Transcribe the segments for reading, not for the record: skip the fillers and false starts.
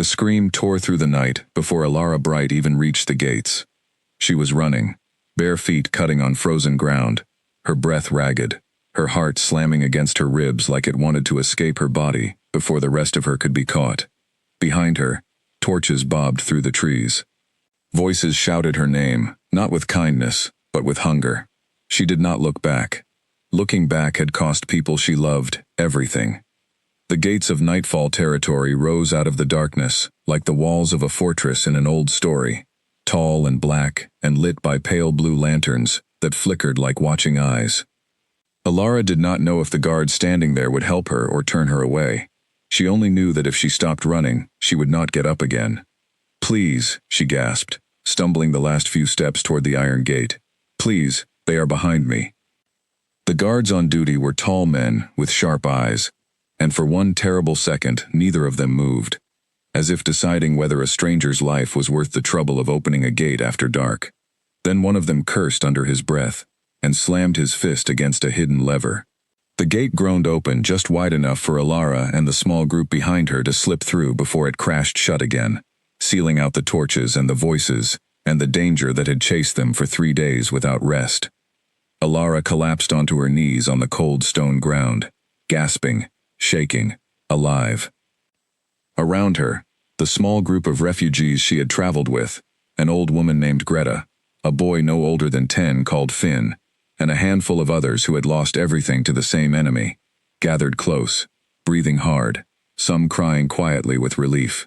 The scream tore through the night before Alara Bright even reached the gates. She was running, bare feet cutting on frozen ground, her breath ragged, her heart slamming against her ribs like it wanted to escape her body before the rest of her could be caught. Behind her, torches bobbed through the trees. Voices shouted her name, not with kindness, but with hunger. She did not look back. Looking back had cost people she loved everything. The gates of Nightfall territory rose out of the darkness, like the walls of a fortress in an old story, tall and black and lit by pale blue lanterns that flickered like watching eyes. Alara did not know if the guard standing there would help her or turn her away. She only knew that if she stopped running, she would not get up again. "Please," she gasped, stumbling the last few steps toward the iron gate. "Please, they are behind me." The guards on duty were tall men with sharp eyes, and for one terrible second neither of them moved, as if deciding whether a stranger's life was worth the trouble of opening a gate after dark. Then one of them cursed under his breath, and slammed his fist against a hidden lever. The gate groaned open just wide enough for Alara and the small group behind her to slip through before it crashed shut again, sealing out the torches and the voices, and the danger that had chased them for 3 days without rest. Alara collapsed onto her knees on the cold stone ground, gasping, shaking, alive. Around her, the small group of refugees she had traveled with, an old woman named Greta, a boy no older than 10 called Finn, and a handful of others who had lost everything to the same enemy, gathered close, breathing hard, some crying quietly with relief.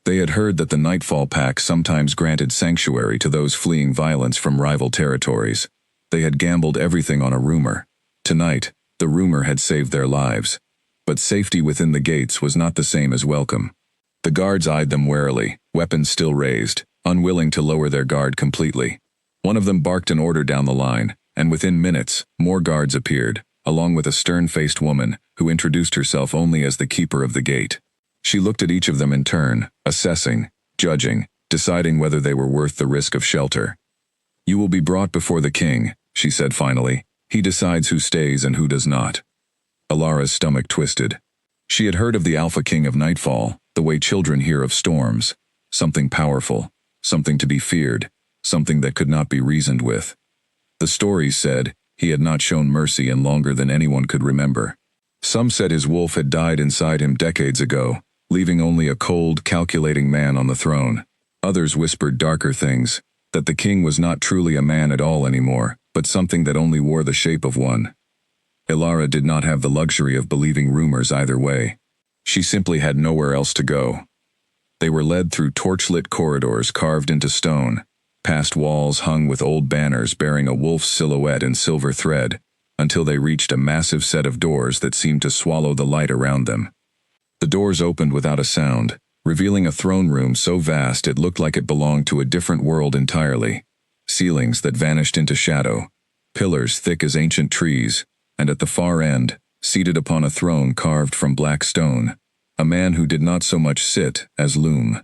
They had heard that the Nightfall Pack sometimes granted sanctuary to those fleeing violence from rival territories. They had gambled everything on a rumor. Tonight, the rumor had saved their lives. But safety within the gates was not the same as welcome. The guards eyed them warily, weapons still raised, unwilling to lower their guard completely. One of them barked an order down the line, and within minutes, more guards appeared, along with a stern-faced woman who introduced herself only as the keeper of the gate. She looked at each of them in turn, assessing, judging, deciding whether they were worth the risk of shelter. "You will be brought before the king," she said finally. "He decides who stays and who does not." Alara's stomach twisted. She had heard of the Alpha King of Nightfall, the way children hear of storms. Something powerful, something to be feared, something that could not be reasoned with. The stories said he had not shown mercy in longer than anyone could remember. Some said his wolf had died inside him decades ago, leaving only a cold, calculating man on the throne. Others whispered darker things, that the king was not truly a man at all anymore, but something that only wore the shape of one. Alara did not have the luxury of believing rumors either way. She simply had nowhere else to go. They were led through torch-lit corridors carved into stone, past walls hung with old banners bearing a wolf's silhouette in silver thread, until they reached a massive set of doors that seemed to swallow the light around them. The doors opened without a sound, revealing a throne room so vast it looked like it belonged to a different world entirely. Ceilings that vanished into shadow, pillars thick as ancient trees, and at the far end, seated upon a throne carved from black stone, a man who did not so much sit as loom.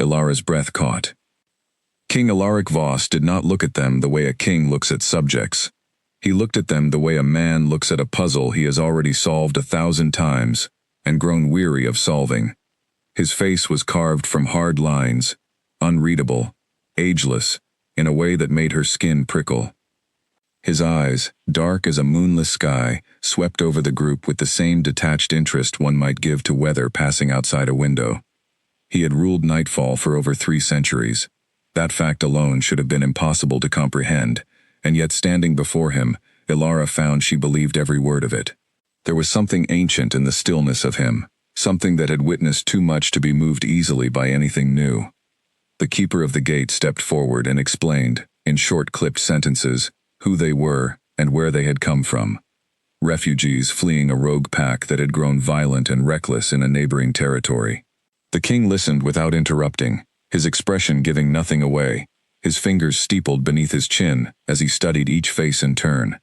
Ilara's breath caught. King Alaric Voss did not look at them the way a king looks at subjects. He looked at them the way a man looks at a puzzle he has already solved 1,000 times and grown weary of solving. His face was carved from hard lines, unreadable, ageless, in a way that made her skin prickle. His eyes, dark as a moonless sky, swept over the group with the same detached interest one might give to weather passing outside a window. He had ruled Nightfall for over 3 centuries. That fact alone should have been impossible to comprehend, and yet standing before him, Ilara found she believed every word of it. There was something ancient in the stillness of him, something that had witnessed too much to be moved easily by anything new. The keeper of the gate stepped forward and explained, in short clipped sentences, who they were and where they had come from. Refugees fleeing a rogue pack that had grown violent and reckless in a neighboring territory. The king listened without interrupting, his expression giving nothing away, his fingers steepled beneath his chin as he studied each face in turn.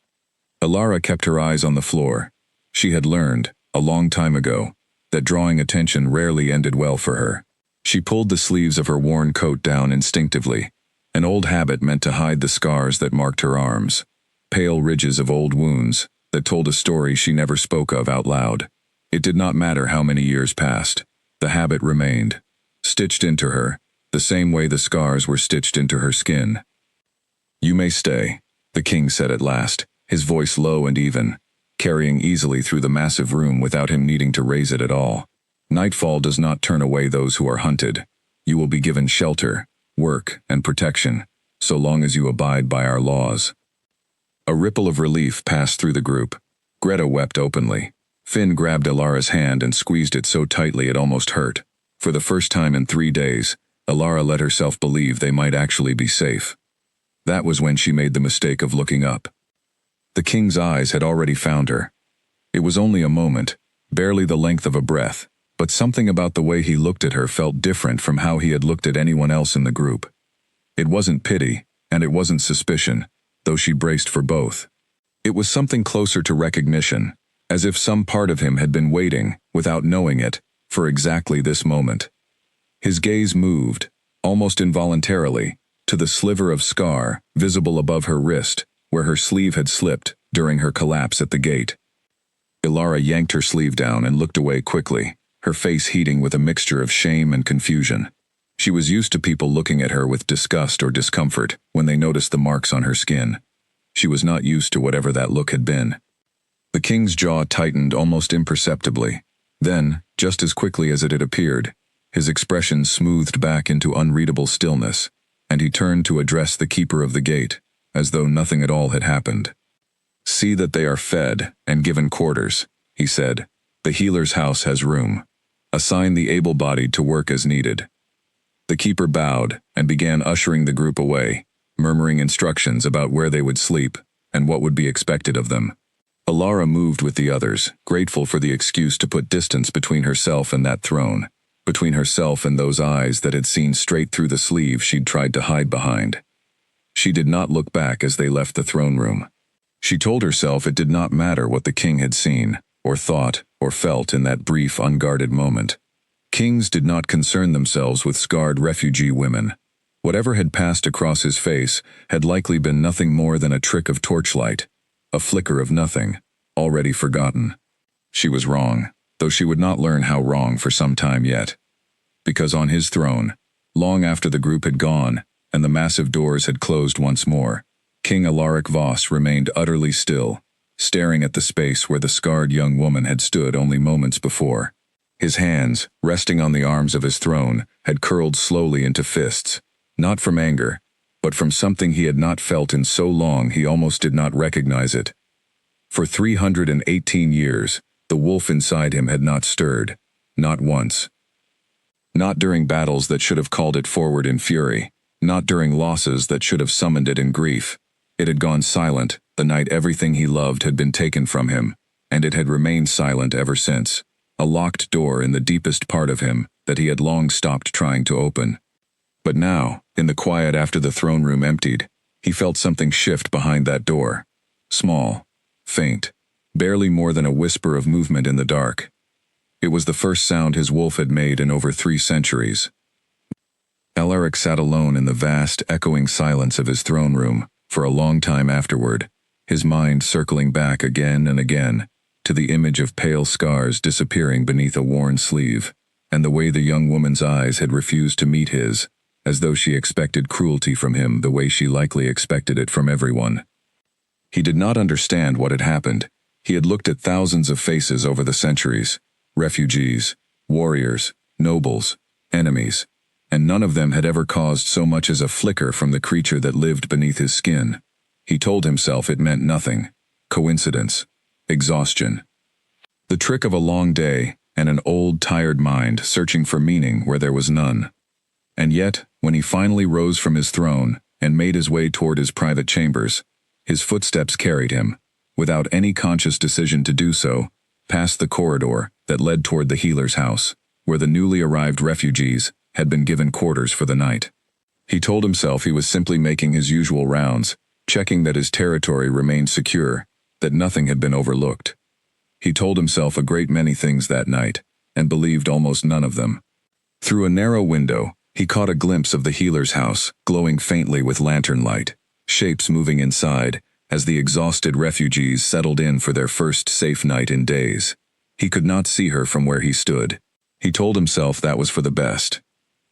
Ilara kept her eyes on the floor. She had learned, a long time ago, that drawing attention rarely ended well for her. She pulled the sleeves of her worn coat down instinctively, an old habit meant to hide the scars that marked her arms, pale ridges of old wounds that told a story she never spoke of out loud. It did not matter how many years passed. The habit remained. stitched into her, the same way the scars were stitched into her skin. "You may stay," the king said at last, his voice low and even, carrying easily through the massive room without him needing to raise it at all. "Nightfall does not turn away those who are hunted. You will be given shelter, work, and protection, so long as you abide by our laws." A ripple of relief passed through the group. Greta wept openly. Finn grabbed Alara's hand and squeezed it so tightly it almost hurt. For the first time in 3 days, Alara let herself believe they might actually be safe. That was when she made the mistake of looking up. The king's eyes had already found her. It was only a moment, barely the length of a breath, but something about the way he looked at her felt different from how he had looked at anyone else in the group. It wasn't pity, and it wasn't suspicion, though she braced for both. It was something closer to recognition, as if some part of him had been waiting, without knowing it, for exactly this moment. His gaze moved, almost involuntarily, to the sliver of scar visible above her wrist, where her sleeve had slipped during her collapse at the gate. Alara yanked her sleeve down and looked away quickly, her face heating with a mixture of shame and confusion. She was used to people looking at her with disgust or discomfort when they noticed the marks on her skin. She was not used to whatever that look had been. The king's jaw tightened almost imperceptibly. Then, just as quickly as it had appeared, his expression smoothed back into unreadable stillness, and he turned to address the keeper of the gate, as though nothing at all had happened. "See that they are fed and given quarters," he said. "The healer's house has room. Assign the able-bodied to work as needed." The keeper bowed and began ushering the group away, murmuring instructions about where they would sleep and what would be expected of them. Alara moved with the others, grateful for the excuse to put distance between herself and that throne, between herself and those eyes that had seen straight through the sleeve she'd tried to hide behind. She did not look back as they left the throne room. She told herself it did not matter what the king had seen, or thought, or felt in that brief, unguarded moment. Kings did not concern themselves with scarred refugee women. Whatever had passed across his face had likely been nothing more than a trick of torchlight, a flicker of nothing, already forgotten. She was wrong, though she would not learn how wrong for some time yet. Because on his throne, long after the group had gone, and the massive doors had closed once more, King Alaric Voss remained utterly still, staring at the space where the scarred young woman had stood only moments before. His hands, resting on the arms of his throne, had curled slowly into fists, not from anger, but from something he had not felt in so long he almost did not recognize it. For 318 years, the wolf inside him had not stirred, not once. Not during battles that should have called it forward in fury, not during losses that should have summoned it in grief. It had gone silent the night everything he loved had been taken from him, and it had remained silent ever since, a locked door in the deepest part of him that he had long stopped trying to open. But now, in the quiet after the throne room emptied, he felt something shift behind that door. Small, faint, barely more than a whisper of movement in the dark. It was the first sound his wolf had made in over 3 centuries. Alaric sat alone in the vast, echoing silence of his throne room for a long time afterward, his mind circling back again and again to the image of pale scars disappearing beneath a worn sleeve, and the way the young woman's eyes had refused to meet his, as though she expected cruelty from him the way she likely expected it from everyone. He did not understand what had happened. He had looked at thousands of faces over the centuries, refugees, warriors, nobles, enemies, and none of them had ever caused so much as a flicker from the creature that lived beneath his skin. He told himself it meant nothing. Coincidence. Exhaustion. The trick of a long day and an old, tired mind searching for meaning where there was none. And yet, when he finally rose from his throne and made his way toward his private chambers, his footsteps carried him, without any conscious decision to do so, past the corridor that led toward the healer's house, where the newly arrived refugees had been given quarters for the night. He told himself he was simply making his usual rounds, checking that his territory remained secure, that nothing had been overlooked. He told himself a great many things that night, and believed almost none of them. Through a narrow window, he caught a glimpse of the healer's house, glowing faintly with lantern light, shapes moving inside, as the exhausted refugees settled in for their first safe night in days. He could not see her from where he stood. He told himself that was for the best.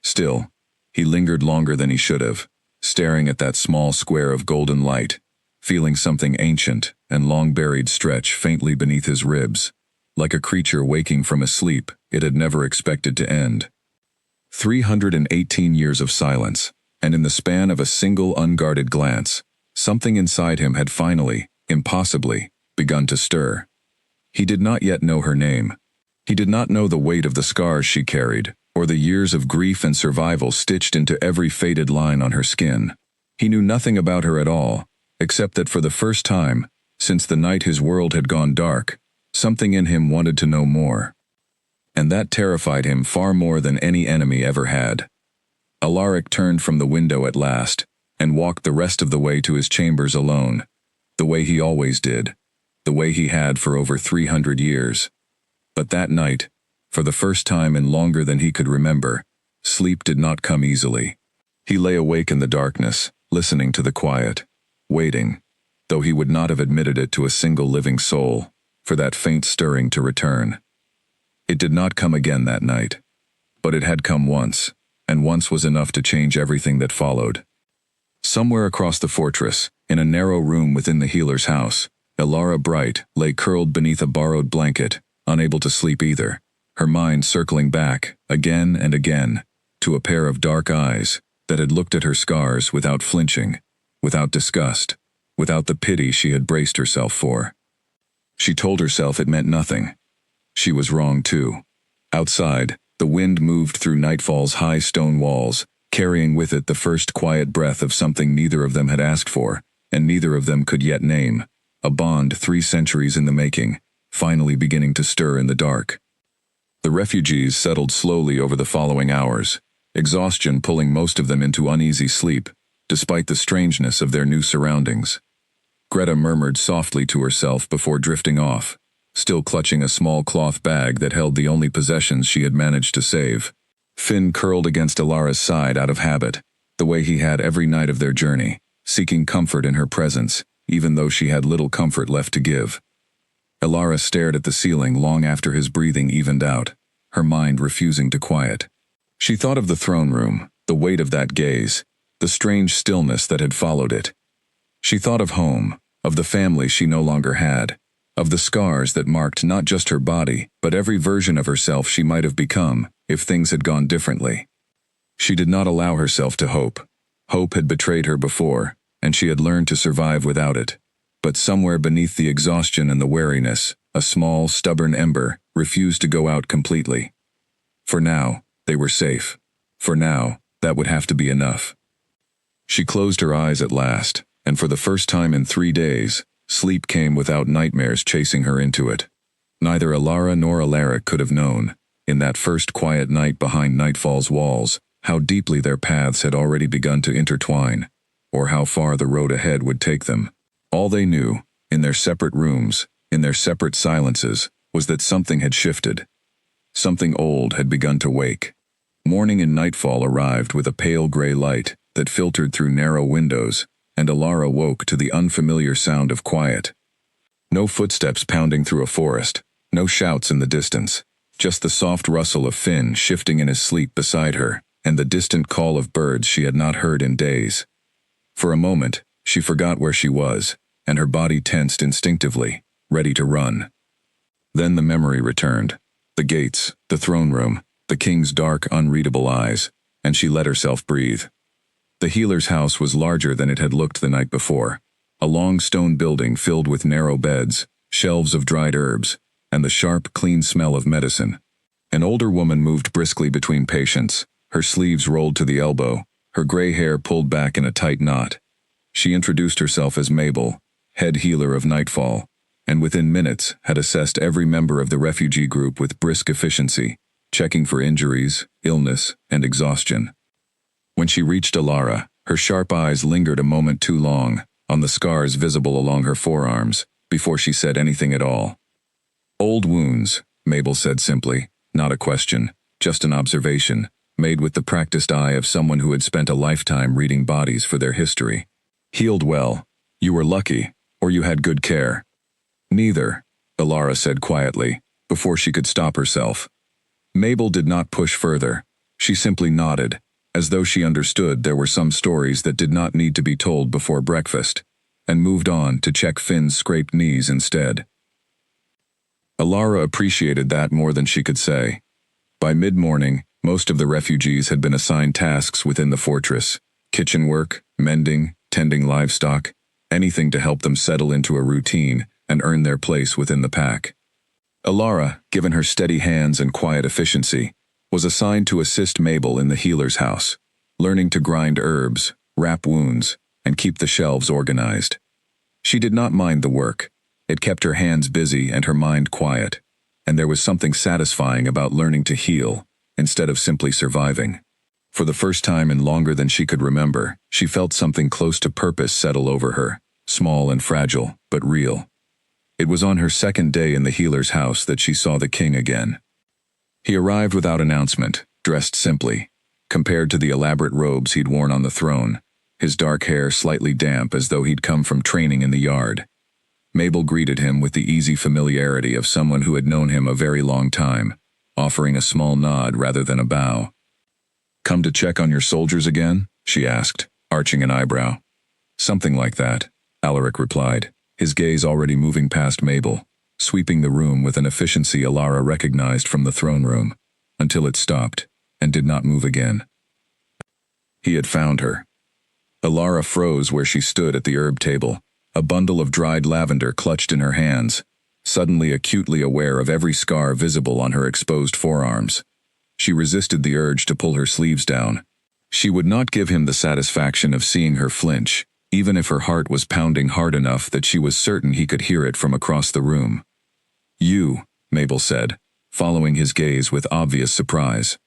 Still, he lingered longer than he should have, staring at that small square of golden light, feeling something ancient and long-buried stretch faintly beneath his ribs. Like a creature waking from a sleep it had never expected to end. 318 years of silence, and in the span of a single unguarded glance, something inside him had finally, impossibly, begun to stir. He did not yet know her name. He did not know the weight of the scars she carried, or the years of grief and survival stitched into every faded line on her skin. He knew nothing about her at all, except that for the first time, since the night his world had gone dark, something in him wanted to know more. And that terrified him far more than any enemy ever had. Alaric turned from the window at last, and walked the rest of the way to his chambers alone, the way he always did, the way he had for over 300 years. But that night, for the first time in longer than he could remember, sleep did not come easily. He lay awake in the darkness, listening to the quiet, waiting, though he would not have admitted it to a single living soul, for that faint stirring to return. It did not come again that night, but it had come once, and once was enough to change everything that followed. Somewhere across the fortress, in a narrow room within the healer's house, Elara Bright lay curled beneath a borrowed blanket, unable to sleep either, her mind circling back, again and again, to a pair of dark eyes that had looked at her scars without flinching, without disgust, without the pity she had braced herself for. She told herself it meant nothing. She was wrong too. Outside, the wind moved through Nightfall's high stone walls, carrying with it the first quiet breath of something neither of them had asked for, and neither of them could yet name, a bond 3 centuries in the making, finally beginning to stir in the dark. The refugees settled slowly over the following hours, exhaustion pulling most of them into uneasy sleep, despite the strangeness of their new surroundings. Greta murmured softly to herself before drifting off, still clutching a small cloth bag that held the only possessions she had managed to save. Finn curled against Alara's side out of habit, the way he had every night of their journey, seeking comfort in her presence, even though she had little comfort left to give. Elara stared at the ceiling long after his breathing evened out, her mind refusing to quiet. She thought of the throne room, the weight of that gaze, the strange stillness that had followed it. She thought of home, of the family she no longer had, of the scars that marked not just her body, but every version of herself she might have become if things had gone differently. She did not allow herself to hope. Hope had betrayed her before, and she had learned to survive without it. But somewhere beneath the exhaustion and the weariness, a small, stubborn ember refused to go out completely. For now, they were safe. For now, that would have to be enough. She closed her eyes at last, and for the first time in 3 days, sleep came without nightmares chasing her into it. Neither Elara nor Alaric could have known, in that first quiet night behind Nightfall's walls, how deeply their paths had already begun to intertwine, or how far the road ahead would take them. All they knew, in their separate rooms, in their separate silences, was that something had shifted. Something old had begun to wake. Morning and Nightfall arrived with a pale gray light that filtered through narrow windows, and Elara woke to the unfamiliar sound of quiet. No footsteps pounding through a forest, no shouts in the distance, just the soft rustle of Finn shifting in his sleep beside her, and the distant call of birds she had not heard in days. For a moment, she forgot where she was, and her body tensed instinctively, ready to run. Then the memory returned. The gates, the throne room, the king's dark, unreadable eyes, and she let herself breathe. The healer's house was larger than it had looked the night before, a long stone building filled with narrow beds, shelves of dried herbs, and the sharp, clean smell of medicine. An older woman moved briskly between patients, her sleeves rolled to the elbow, her gray hair pulled back in a tight knot. She introduced herself as Mabel, head healer of Nightfall, and within minutes had assessed every member of the refugee group with brisk efficiency, checking for injuries, illness, and exhaustion. When she reached Elara, her sharp eyes lingered a moment too long, on the scars visible along her forearms, before she said anything at all. "Old wounds," Mabel said simply, not a question, just an observation, made with the practiced eye of someone who had spent a lifetime reading bodies for their history. "Healed well. You were lucky, or you had good care." "Neither," Elara said quietly, before she could stop herself. Mabel did not push further, She simply nodded, as though she understood there were some stories that did not need to be told before breakfast, and moved on to check Finn's scraped knees instead. Alara appreciated that more than she could say. By mid-morning, most of the refugees had been assigned tasks within the fortress: kitchen work, mending, tending livestock, anything to help them settle into a routine and earn their place within the pack. Alara, given her steady hands and quiet efficiency, was assigned to assist Mabel in the healer's house, learning to grind herbs, wrap wounds, and keep the shelves organized. She did not mind the work. It kept her hands busy and her mind quiet, and there was something satisfying about learning to heal instead of simply surviving. For the first time in longer than she could remember, she felt something close to purpose settle over her, small and fragile, but real. It was on her second day in the healer's house that she saw the king again. He arrived without announcement, dressed simply. Compared to the elaborate robes he'd worn on the throne, his dark hair slightly damp as though he'd come from training in the yard. Mabel greeted him with the easy familiarity of someone who had known him a very long time, offering a small nod rather than a bow. "Come to check on your soldiers again?" she asked, arching an eyebrow. "Something like that," Alaric replied, his gaze already moving past Mabel, sweeping the room with an efficiency Alara recognized from the throne room, until it stopped, and did not move again. He had found her. Alara froze where she stood at the herb table, a bundle of dried lavender clutched in her hands, suddenly acutely aware of every scar visible on her exposed forearms. She resisted the urge to pull her sleeves down. She would not give him the satisfaction of seeing her flinch, even if her heart was pounding hard enough that she was certain he could hear it from across the room. "You," Mabel said, following his gaze with obvious surprise.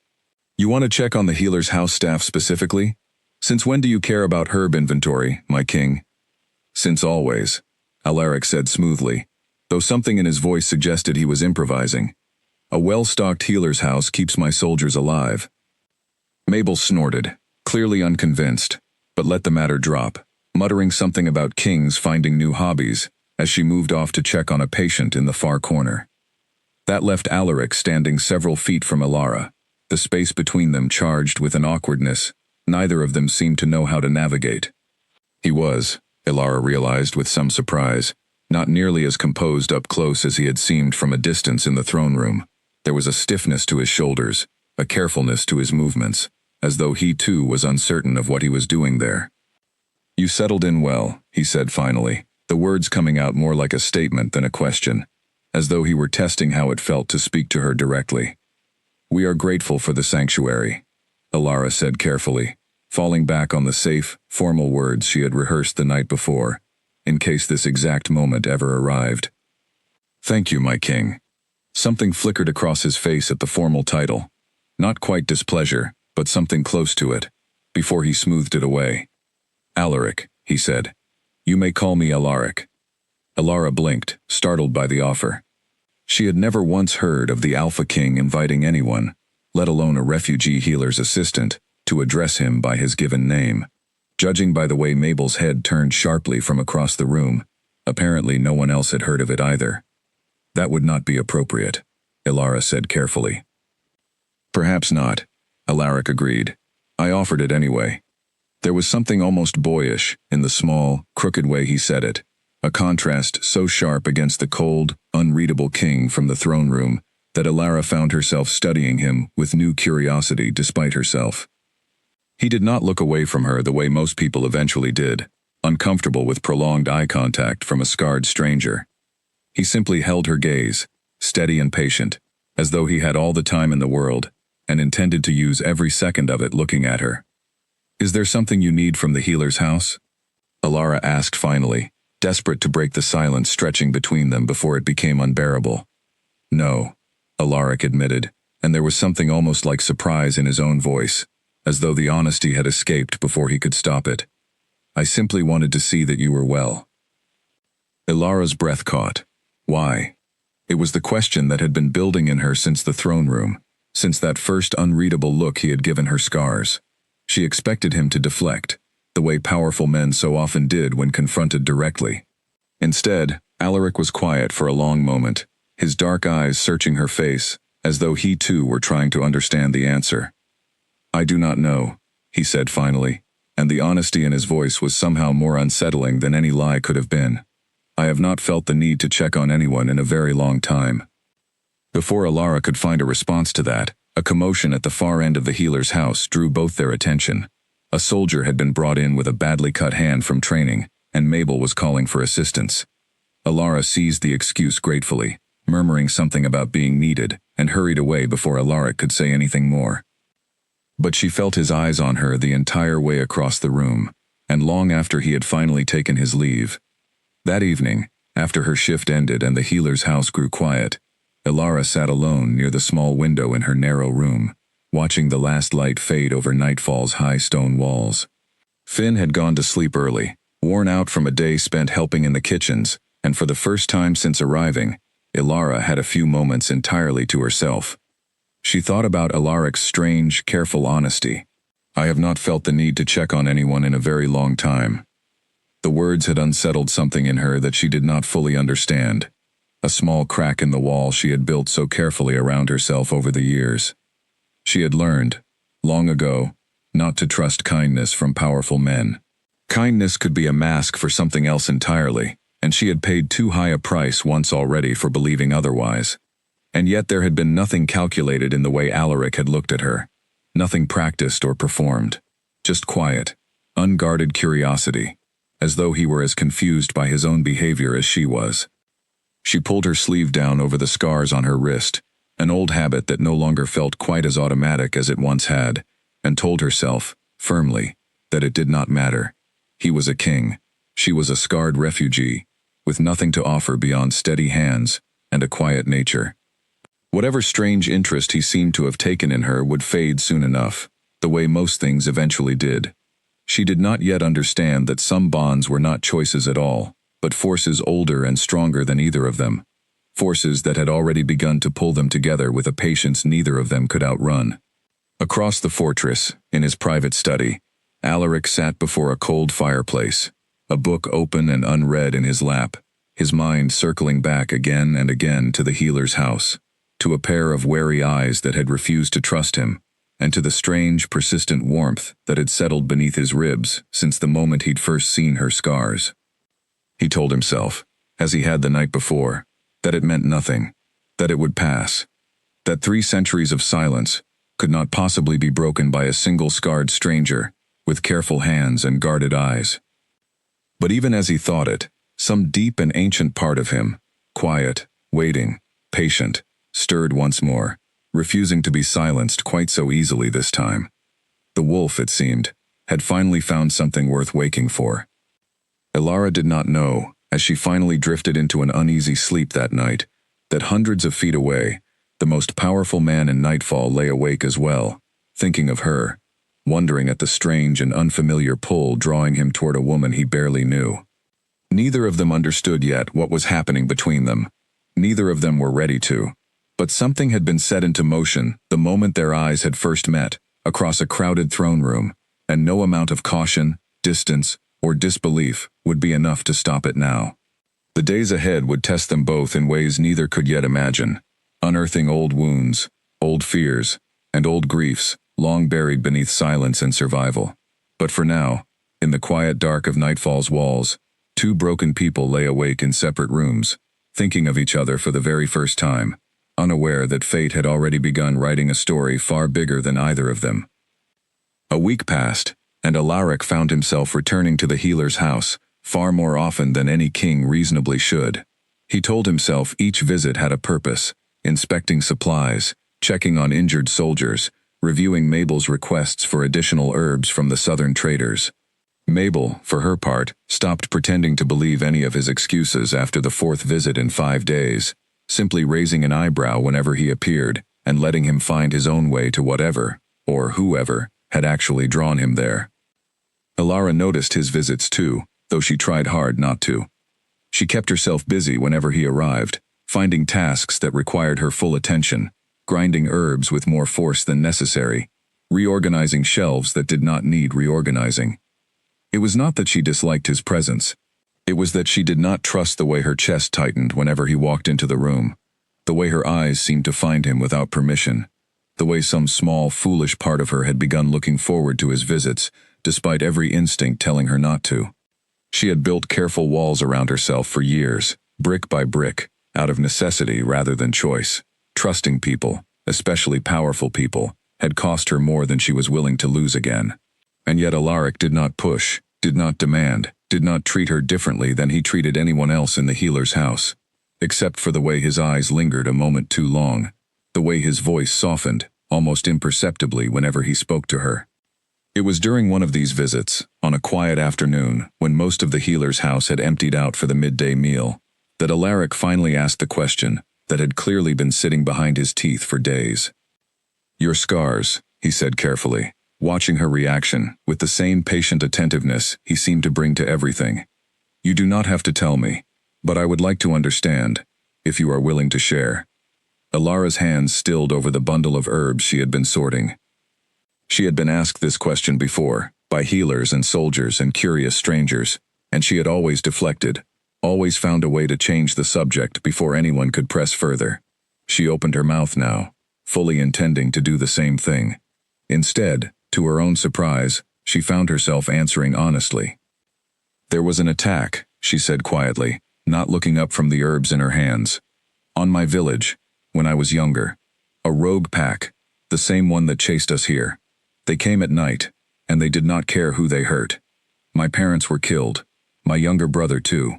"You want to check on the healer's house staff specifically? Since when do you care about herb inventory, my king?" "Since always," Alaric said smoothly, though something in his voice suggested he was improvising. "A well-stocked healer's house keeps my soldiers alive." Mabel snorted, clearly unconvinced, but let the matter drop, muttering something about kings finding new hobbies, as she moved off to check on a patient in the far corner. That left Alaric standing several feet from Alara, the space between them charged with an awkwardness neither of them seemed to know how to navigate. He was, Alara realized with some surprise, not nearly as composed up close as he had seemed from a distance in the throne room. There was a stiffness to his shoulders, a carefulness to his movements, as though he too was uncertain of what he was doing there. "You settled in well," he said finally, the words coming out more like a statement than a question, as though he were testing how it felt to speak to her directly. "We are grateful for the sanctuary," Alara said carefully, falling back on the safe, formal words she had rehearsed the night before, in case this exact moment ever arrived. "Thank you, my king." Something flickered across his face at the formal title. Not quite displeasure, but something close to it, before he smoothed it away. "Alaric," he said. "You may call me Alaric." Alara blinked, startled by the offer. She had never once heard of the Alpha King inviting anyone, let alone a refugee healer's assistant, to address him by his given name. Judging by the way Mabel's head turned sharply from across the room, apparently no one else had heard of it either. "That would not be appropriate," Alara said carefully. "Perhaps not," Alaric agreed. "I offered it anyway." There was something almost boyish in the small, crooked way he said it, a contrast so sharp against the cold, unreadable king from the throne room that Alara found herself studying him with new curiosity despite herself. He did not look away from her the way most people eventually did, uncomfortable with prolonged eye contact from a scarred stranger. He simply held her gaze, steady and patient, as though he had all the time in the world, and intended to use every second of it looking at her. "Is there something you need from the healer's house?" Alara asked finally, desperate to break the silence stretching between them before it became unbearable. "No," Alaric admitted, and there was something almost like surprise in his own voice, as though the honesty had escaped before he could stop it. "I simply wanted to see that you were well." Alara's breath caught. Why? It was the question that had been building in her since the throne room, since that first unreadable look he had given her scars. She expected him to deflect, the way powerful men so often did when confronted directly. Instead, Alaric was quiet for a long moment, his dark eyes searching her face, as though he too were trying to understand the answer. I do not know, he said finally, and the honesty in his voice was somehow more unsettling than any lie could have been. I have not felt the need to check on anyone in a very long time. Before Alara could find a response to that, a commotion at the far end of the healer's house drew both their attention. A soldier had been brought in with a badly cut hand from training, and Mabel was calling for assistance. Alara seized the excuse gratefully, murmuring something about being needed, and hurried away before Alaric could say anything more. But she felt his eyes on her the entire way across the room, and long after he had finally taken his leave. That evening, after her shift ended and the healer's house grew quiet, Alara sat alone near the small window in her narrow room, watching the last light fade over Nightfall's high stone walls. Finn had gone to sleep early, worn out from a day spent helping in the kitchens, and for the first time since arriving, Alara had a few moments entirely to herself. She thought about Alaric's strange, careful honesty. I have not felt the need to check on anyone in a very long time. The words had unsettled something in her that she did not fully understand. A small crack in the wall she had built so carefully around herself over the years. She had learned, long ago, not to trust kindness from powerful men. Kindness could be a mask for something else entirely, and she had paid too high a price once already for believing otherwise. And yet there had been nothing calculated in the way Alaric had looked at her, nothing practiced or performed, just quiet, unguarded curiosity, as though he were as confused by his own behavior as she was. She pulled her sleeve down over the scars on her wrist, an old habit that no longer felt quite as automatic as it once had, and told herself, firmly, that it did not matter. He was a king. She was a scarred refugee, with nothing to offer beyond steady hands and a quiet nature. Whatever strange interest he seemed to have taken in her would fade soon enough, the way most things eventually did. She did not yet understand that some bonds were not choices at all, but forces older and stronger than either of them. Forces that had already begun to pull them together with a patience neither of them could outrun. Across the fortress, in his private study, Alaric sat before a cold fireplace, a book open and unread in his lap, his mind circling back again and again to the healer's house, to a pair of wary eyes that had refused to trust him, and to the strange, persistent warmth that had settled beneath his ribs since the moment he'd first seen her scars. He told himself, as he had the night before, that it meant nothing, that it would pass, that 3 centuries of silence could not possibly be broken by a single scarred stranger with careful hands and guarded eyes. But even as he thought it, some deep and ancient part of him, quiet, waiting, patient, stirred once more, refusing to be silenced quite so easily this time. The wolf, it seemed, had finally found something worth waking for. Alara did not know, as she finally drifted into an uneasy sleep that night, that hundreds of feet away, the most powerful man in Nightfall lay awake as well, thinking of her, wondering at the strange and unfamiliar pull drawing him toward a woman he barely knew. Neither of them understood yet what was happening between them. Neither of them were ready to. But something had been set into motion the moment their eyes had first met, across a crowded throne room, and no amount of caution, distance, or disbelief would be enough to stop it now. The days ahead would test them both in ways neither could yet imagine, unearthing old wounds, old fears, and old griefs, long buried beneath silence and survival. But for now, in the quiet dark of Nightfall's walls, 2 broken people lay awake in separate rooms, thinking of each other for the very first time, unaware that fate had already begun writing a story far bigger than either of them. A week passed, and Alaric found himself returning to the healer's house, far more often than any king reasonably should. He told himself each visit had a purpose, inspecting supplies, checking on injured soldiers, reviewing Mabel's requests for additional herbs from the southern traders. Mabel, for her part, stopped pretending to believe any of his excuses after the 4th visit in 5 days, simply raising an eyebrow whenever he appeared, and letting him find his own way to whatever, or whoever, had actually drawn him there. Alara noticed his visits too, though she tried hard not to. She kept herself busy whenever he arrived, finding tasks that required her full attention, grinding herbs with more force than necessary, reorganizing shelves that did not need reorganizing. It was not that she disliked his presence. It was that she did not trust the way her chest tightened whenever he walked into the room, the way her eyes seemed to find him without permission, the way some small, foolish part of her had begun looking forward to his visits, despite every instinct telling her not to. She had built careful walls around herself for years, brick by brick, out of necessity rather than choice. Trusting people, especially powerful people, had cost her more than she was willing to lose again. And yet Alaric did not push, did not demand, did not treat her differently than he treated anyone else in the healer's house. Except for the way his eyes lingered a moment too long, the way his voice softened, almost imperceptibly whenever he spoke to her. It was during one of these visits, on a quiet afternoon, when most of the healer's house had emptied out for the midday meal, that Alaric finally asked the question that had clearly been sitting behind his teeth for days. "Your scars," he said carefully, watching her reaction with the same patient attentiveness he seemed to bring to everything. "You do not have to tell me, but I would like to understand, if you are willing to share." Alara's hands stilled over the bundle of herbs she had been sorting. She had been asked this question before, by healers and soldiers and curious strangers, and she had always deflected, always found a way to change the subject before anyone could press further. She opened her mouth now, fully intending to do the same thing. Instead, to her own surprise, she found herself answering honestly. "There was an attack," she said quietly, not looking up from the herbs in her hands. "On my village, when I was younger. A rogue pack, the same one that chased us here. They came at night, and they did not care who they hurt. My parents were killed, my younger brother too.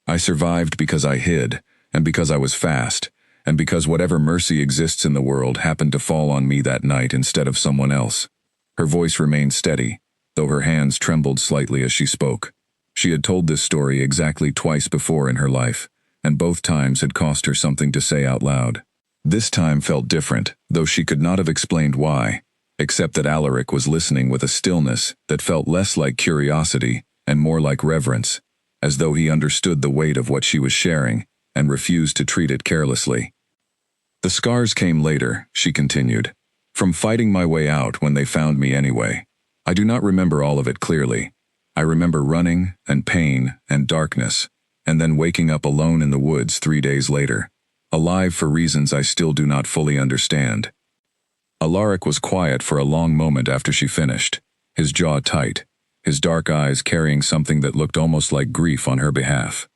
I survived because I hid, and because I was fast, and because whatever mercy exists in the world happened to fall on me that night instead of someone else." Her voice remained steady, though her hands trembled slightly as she spoke. She had told this story exactly twice before in her life, and both times had cost her something to say out loud. This time felt different, though she could not have explained why, except that Alaric was listening with a stillness that felt less like curiosity and more like reverence, as though he understood the weight of what she was sharing and refused to treat it carelessly. "The scars came later," she continued, "from fighting my way out when they found me anyway. I do not remember all of it clearly. I remember running and pain and darkness, and then waking up alone in the woods 3 days later, alive for reasons I still do not fully understand." Alaric was quiet for a long moment after she finished, his jaw tight, his dark eyes carrying something that looked almost like grief on her behalf.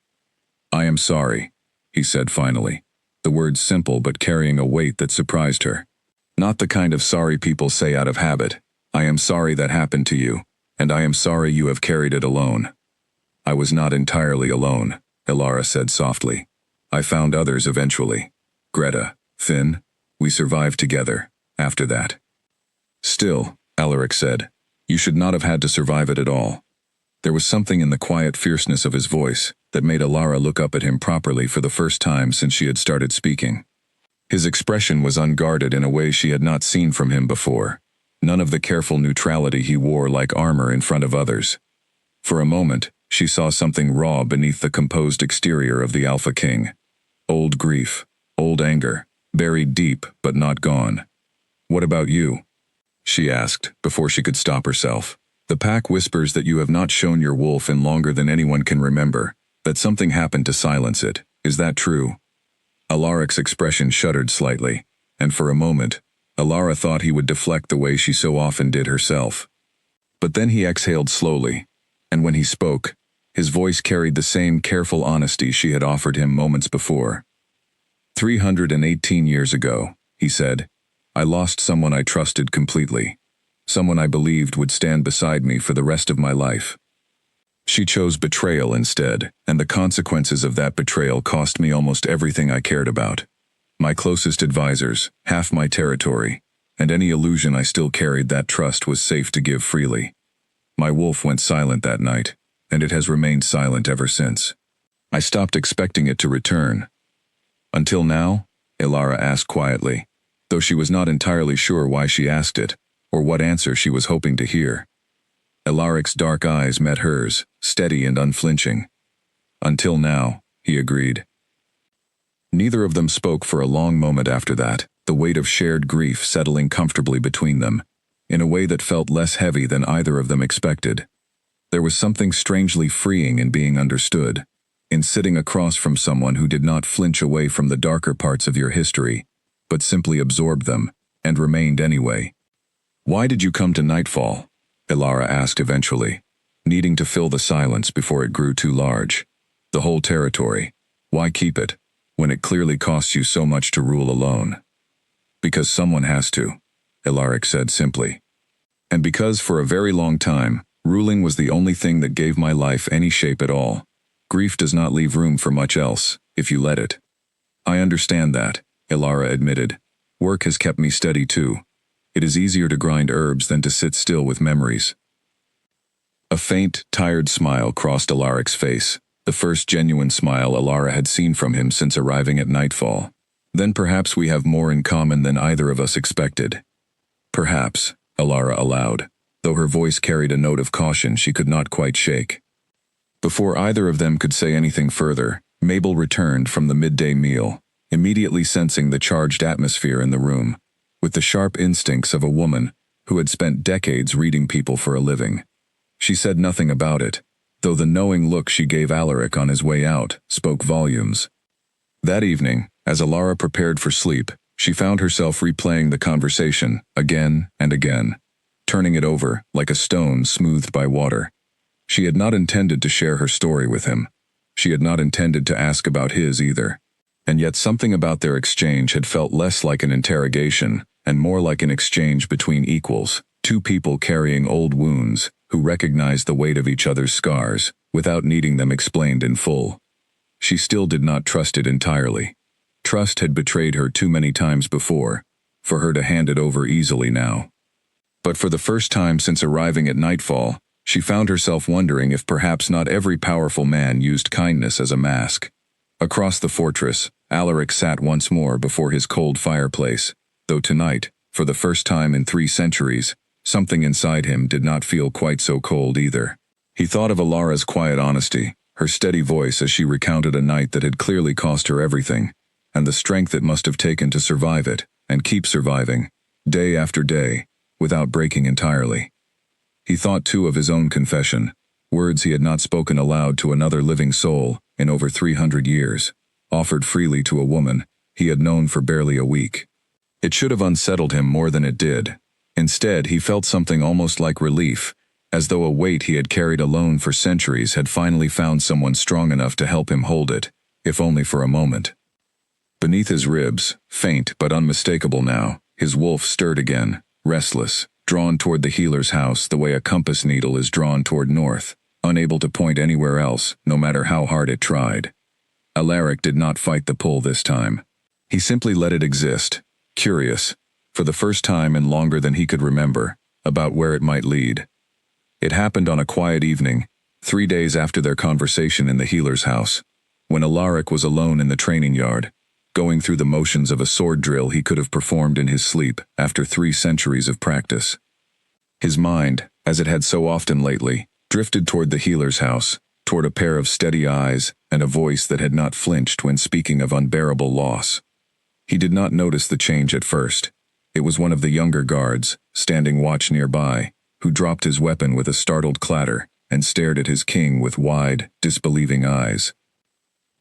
"I am sorry," he said finally, the words simple but carrying a weight that surprised her. "Not the kind of sorry people say out of habit. I am sorry that happened to you, and I am sorry you have carried it alone." "I was not entirely alone," Alara said softly. "I found others eventually. Greta, Finn, we survived together, after that." "Still," Alaric said, "you should not have had to survive it at all." There was something in the quiet fierceness of his voice that made Alara look up at him properly for the first time since she had started speaking. His expression was unguarded in a way she had not seen from him before, none of the careful neutrality he wore like armor in front of others. For a moment, she saw something raw beneath the composed exterior of the Alpha King. Old grief, old anger, buried deep but not gone. "What about you?" she asked, before she could stop herself. "The pack whispers that you have not shown your wolf in longer than anyone can remember, that something happened to silence it. Is that true?" Alaric's expression shuddered slightly, and for a moment, Alara thought he would deflect the way she so often did herself. But then he exhaled slowly, and when he spoke, his voice carried the same careful honesty she had offered him moments before. 318 years ago, he said, I lost someone I trusted completely, someone I believed would stand beside me for the rest of my life. She chose betrayal instead, and the consequences of that betrayal cost me almost everything I cared about. My closest advisors, half my territory, and any illusion I still carried that trust was safe to give freely. My wolf went silent that night, and it has remained silent ever since. I stopped expecting it to return. Until now? Ilara asked quietly, though she was not entirely sure why she asked it, or what answer she was hoping to hear. Alaric's dark eyes met hers, steady and unflinching. Until now, he agreed. Neither of them spoke for a long moment after that, the weight of shared grief settling comfortably between them, in a way that felt less heavy than either of them expected. There was something strangely freeing in being understood, in sitting across from someone who did not flinch away from the darker parts of your history, but simply absorbed them, and remained anyway. "Why did you come to nightfall?" Ilara asked eventually, needing to fill the silence before it grew too large. "The whole territory. Why keep it, when it clearly costs you so much to rule alone?" "Because someone has to," Ilaric said simply. "And because for a very long time, ruling was the only thing that gave my life any shape at all. Grief does not leave room for much else, if you let it." "I understand that," Ilara admitted. "Work has kept me steady too. It is easier to grind herbs than to sit still with memories." A faint, tired smile crossed Alaric's face, the first genuine smile Ilara had seen from him since arriving at nightfall. "Then perhaps we have more in common than either of us expected." "Perhaps," Ilara allowed, though her voice carried a note of caution she could not quite shake. Before either of them could say anything further, Mabel returned from the midday meal, immediately sensing the charged atmosphere in the room, with the sharp instincts of a woman who had spent decades reading people for a living. She said nothing about it, though the knowing look she gave Alaric on his way out spoke volumes. That evening, as Ilara prepared for sleep, she found herself replaying the conversation again and again, turning it over like a stone smoothed by water. She had not intended to share her story with him. She had not intended to ask about his either. And yet something about their exchange had felt less like an interrogation and more like an exchange between equals, two people carrying old wounds who recognized the weight of each other's scars without needing them explained in full. She still did not trust it entirely. Trust had betrayed her too many times before, for her to hand it over easily now. But for the first time since arriving at nightfall, she found herself wondering if perhaps not every powerful man used kindness as a mask. Across the fortress, Alaric sat once more before his cold fireplace, though tonight, for the first time in 3 centuries, something inside him did not feel quite so cold either. He thought of Ilara's quiet honesty, her steady voice as she recounted a night that had clearly cost her everything, and the strength it must have taken to survive it, and keep surviving, day after day, without breaking entirely. He thought too of his own confession, words he had not spoken aloud to another living soul in over 300 years, offered freely to a woman he had known for barely a week. It should have unsettled him more than it did. Instead, he felt something almost like relief, as though a weight he had carried alone for centuries had finally found someone strong enough to help him hold it, if only for a moment. Beneath his ribs, faint but unmistakable now, his wolf stirred again, restless, drawn toward the healer's house the way a compass needle is drawn toward north, unable to point anywhere else, no matter how hard it tried. Alaric did not fight the pull this time. He simply let it exist, curious, for the first time in longer than he could remember, about where it might lead. It happened on a quiet evening, 3 days after their conversation in the healer's house, when Alaric was alone in the training yard, going through the motions of a sword drill he could have performed in his sleep after 3 centuries of practice. His mind, as it had so often lately, drifted toward the healer's house, toward a pair of steady eyes and a voice that had not flinched when speaking of unbearable loss. He did not notice the change at first. It was one of the younger guards, standing watch nearby, who dropped his weapon with a startled clatter and stared at his king with wide, disbelieving eyes.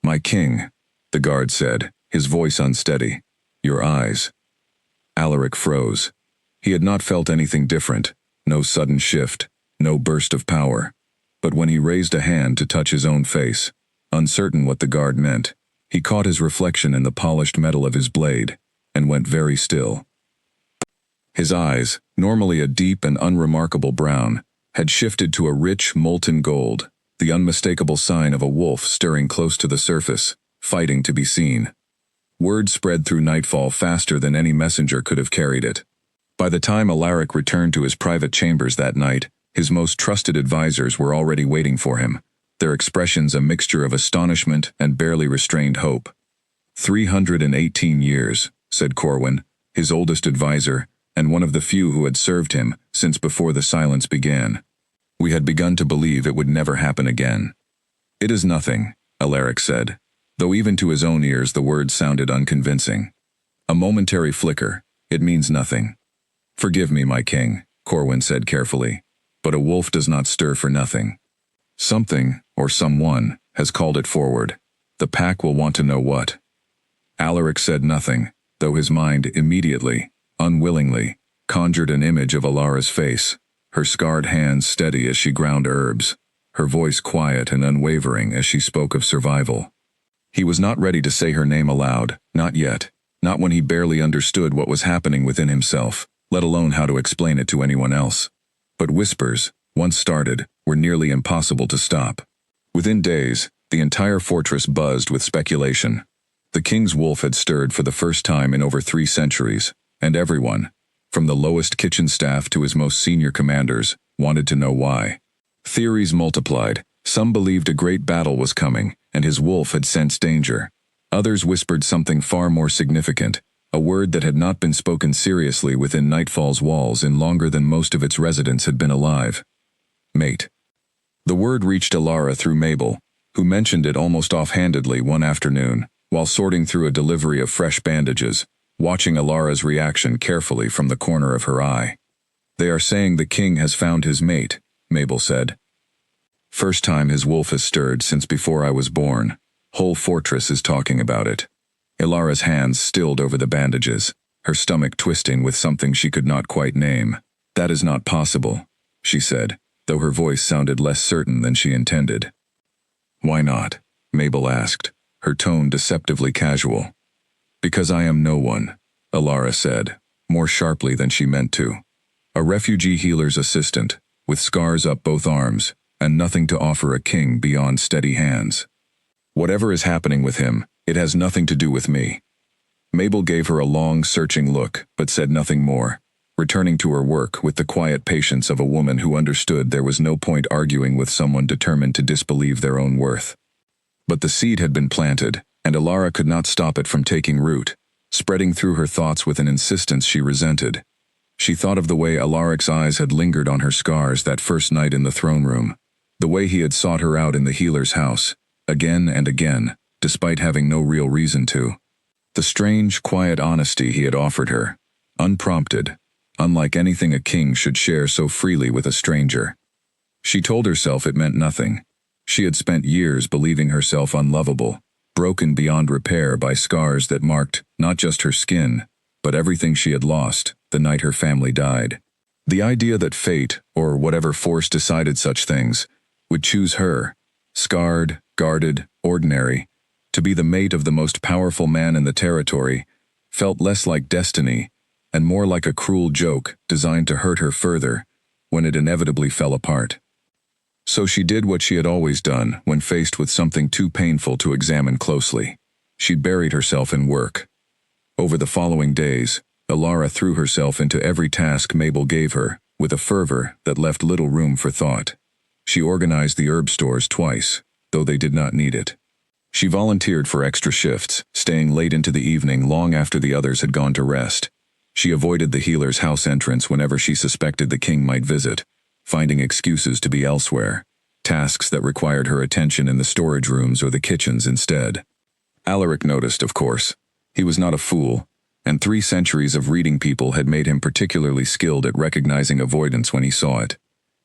"My king," the guard said, his voice unsteady. "Your eyes." Alaric froze. He had not felt anything different, no sudden shift, no burst of power. But when he raised a hand to touch his own face, uncertain what the guard meant, he caught his reflection in the polished metal of his blade, and went very still. His eyes, normally a deep and unremarkable brown, had shifted to a rich, molten gold, the unmistakable sign of a wolf stirring close to the surface, fighting to be seen. Word spread through nightfall faster than any messenger could have carried it. By the time Alaric returned to his private chambers that night, his most trusted advisors were already waiting for him, their expressions a mixture of astonishment and barely restrained hope. 318 years, said Corwin, his oldest advisor, and one of the few who had served him since before the silence began. We had begun to believe it would never happen again. It is nothing, Alaric said, though even to his own ears the words sounded unconvincing. A momentary flicker, it means nothing. Forgive me, my king, Corwin said carefully, but a wolf does not stir for nothing. Something, or someone, has called it forward. The pack will want to know what. Alaric said nothing, though his mind immediately, unwillingly, conjured an image of Alara's face, her scarred hands steady as she ground herbs, her voice quiet and unwavering as she spoke of survival. He was not ready to say her name aloud, not yet, not when he barely understood what was happening within himself, let alone how to explain it to anyone else. But whispers, once started, were nearly impossible to stop. Within days, the entire fortress buzzed with speculation. The king's wolf had stirred for the first time in over 3 centuries, and everyone, from the lowest kitchen staff to his most senior commanders, wanted to know why. Theories multiplied. Some believed a great battle was coming, and his wolf had sensed danger. Others whispered something far more significant, a word that had not been spoken seriously within Nightfall's walls in longer than most of its residents had been alive. Mate. The word reached Alara through Mabel, who mentioned it almost offhandedly one afternoon, while sorting through a delivery of fresh bandages, watching Alara's reaction carefully from the corner of her eye. "They are saying the king has found his mate," Mabel said. "First time his wolf has stirred since before I was born. Whole fortress is talking about it." Alara's hands stilled over the bandages, her stomach twisting with something she could not quite name. "That is not possible," she said, though her voice sounded less certain than she intended. "Why not?" Mabel asked, her tone deceptively casual. "Because I am no one," Alara said, more sharply than she meant to. "A refugee healer's assistant, with scars up both arms, and nothing to offer a king beyond steady hands. Whatever is happening with him, it has nothing to do with me." Mabel gave her a long, searching look, but said nothing more, returning to her work with the quiet patience of a woman who understood there was no point arguing with someone determined to disbelieve their own worth. But the seed had been planted, and Alara could not stop it from taking root, spreading through her thoughts with an insistence she resented. She thought of the way Alaric's eyes had lingered on her scars that first night in the throne room, the way he had sought her out in the healer's house, again and again, despite having no real reason to. The strange, quiet honesty he had offered her, unprompted, unlike anything a king should share so freely with a stranger. She told herself it meant nothing. She had spent years believing herself unlovable, broken beyond repair by scars that marked not just her skin, but everything she had lost the night her family died. The idea that fate, or whatever force decided such things, would choose her, scarred, guarded, ordinary, to be the mate of the most powerful man in the territory, felt less like destiny and more like a cruel joke designed to hurt her further when it inevitably fell apart. So she did what she had always done when faced with something too painful to examine closely. She buried herself in work. Over the following days, Alara threw herself into every task Mabel gave her, with a fervor that left little room for thought. She organized the herb stores twice, though they did not need it. She volunteered for extra shifts, staying late into the evening long after the others had gone to rest. She avoided the healer's house entrance whenever she suspected the king might visit, finding excuses to be elsewhere, tasks that required her attention in the storage rooms or the kitchens instead. Alaric noticed, of course. He was not a fool, and 3 centuries of reading people had made him particularly skilled at recognizing avoidance when he saw it.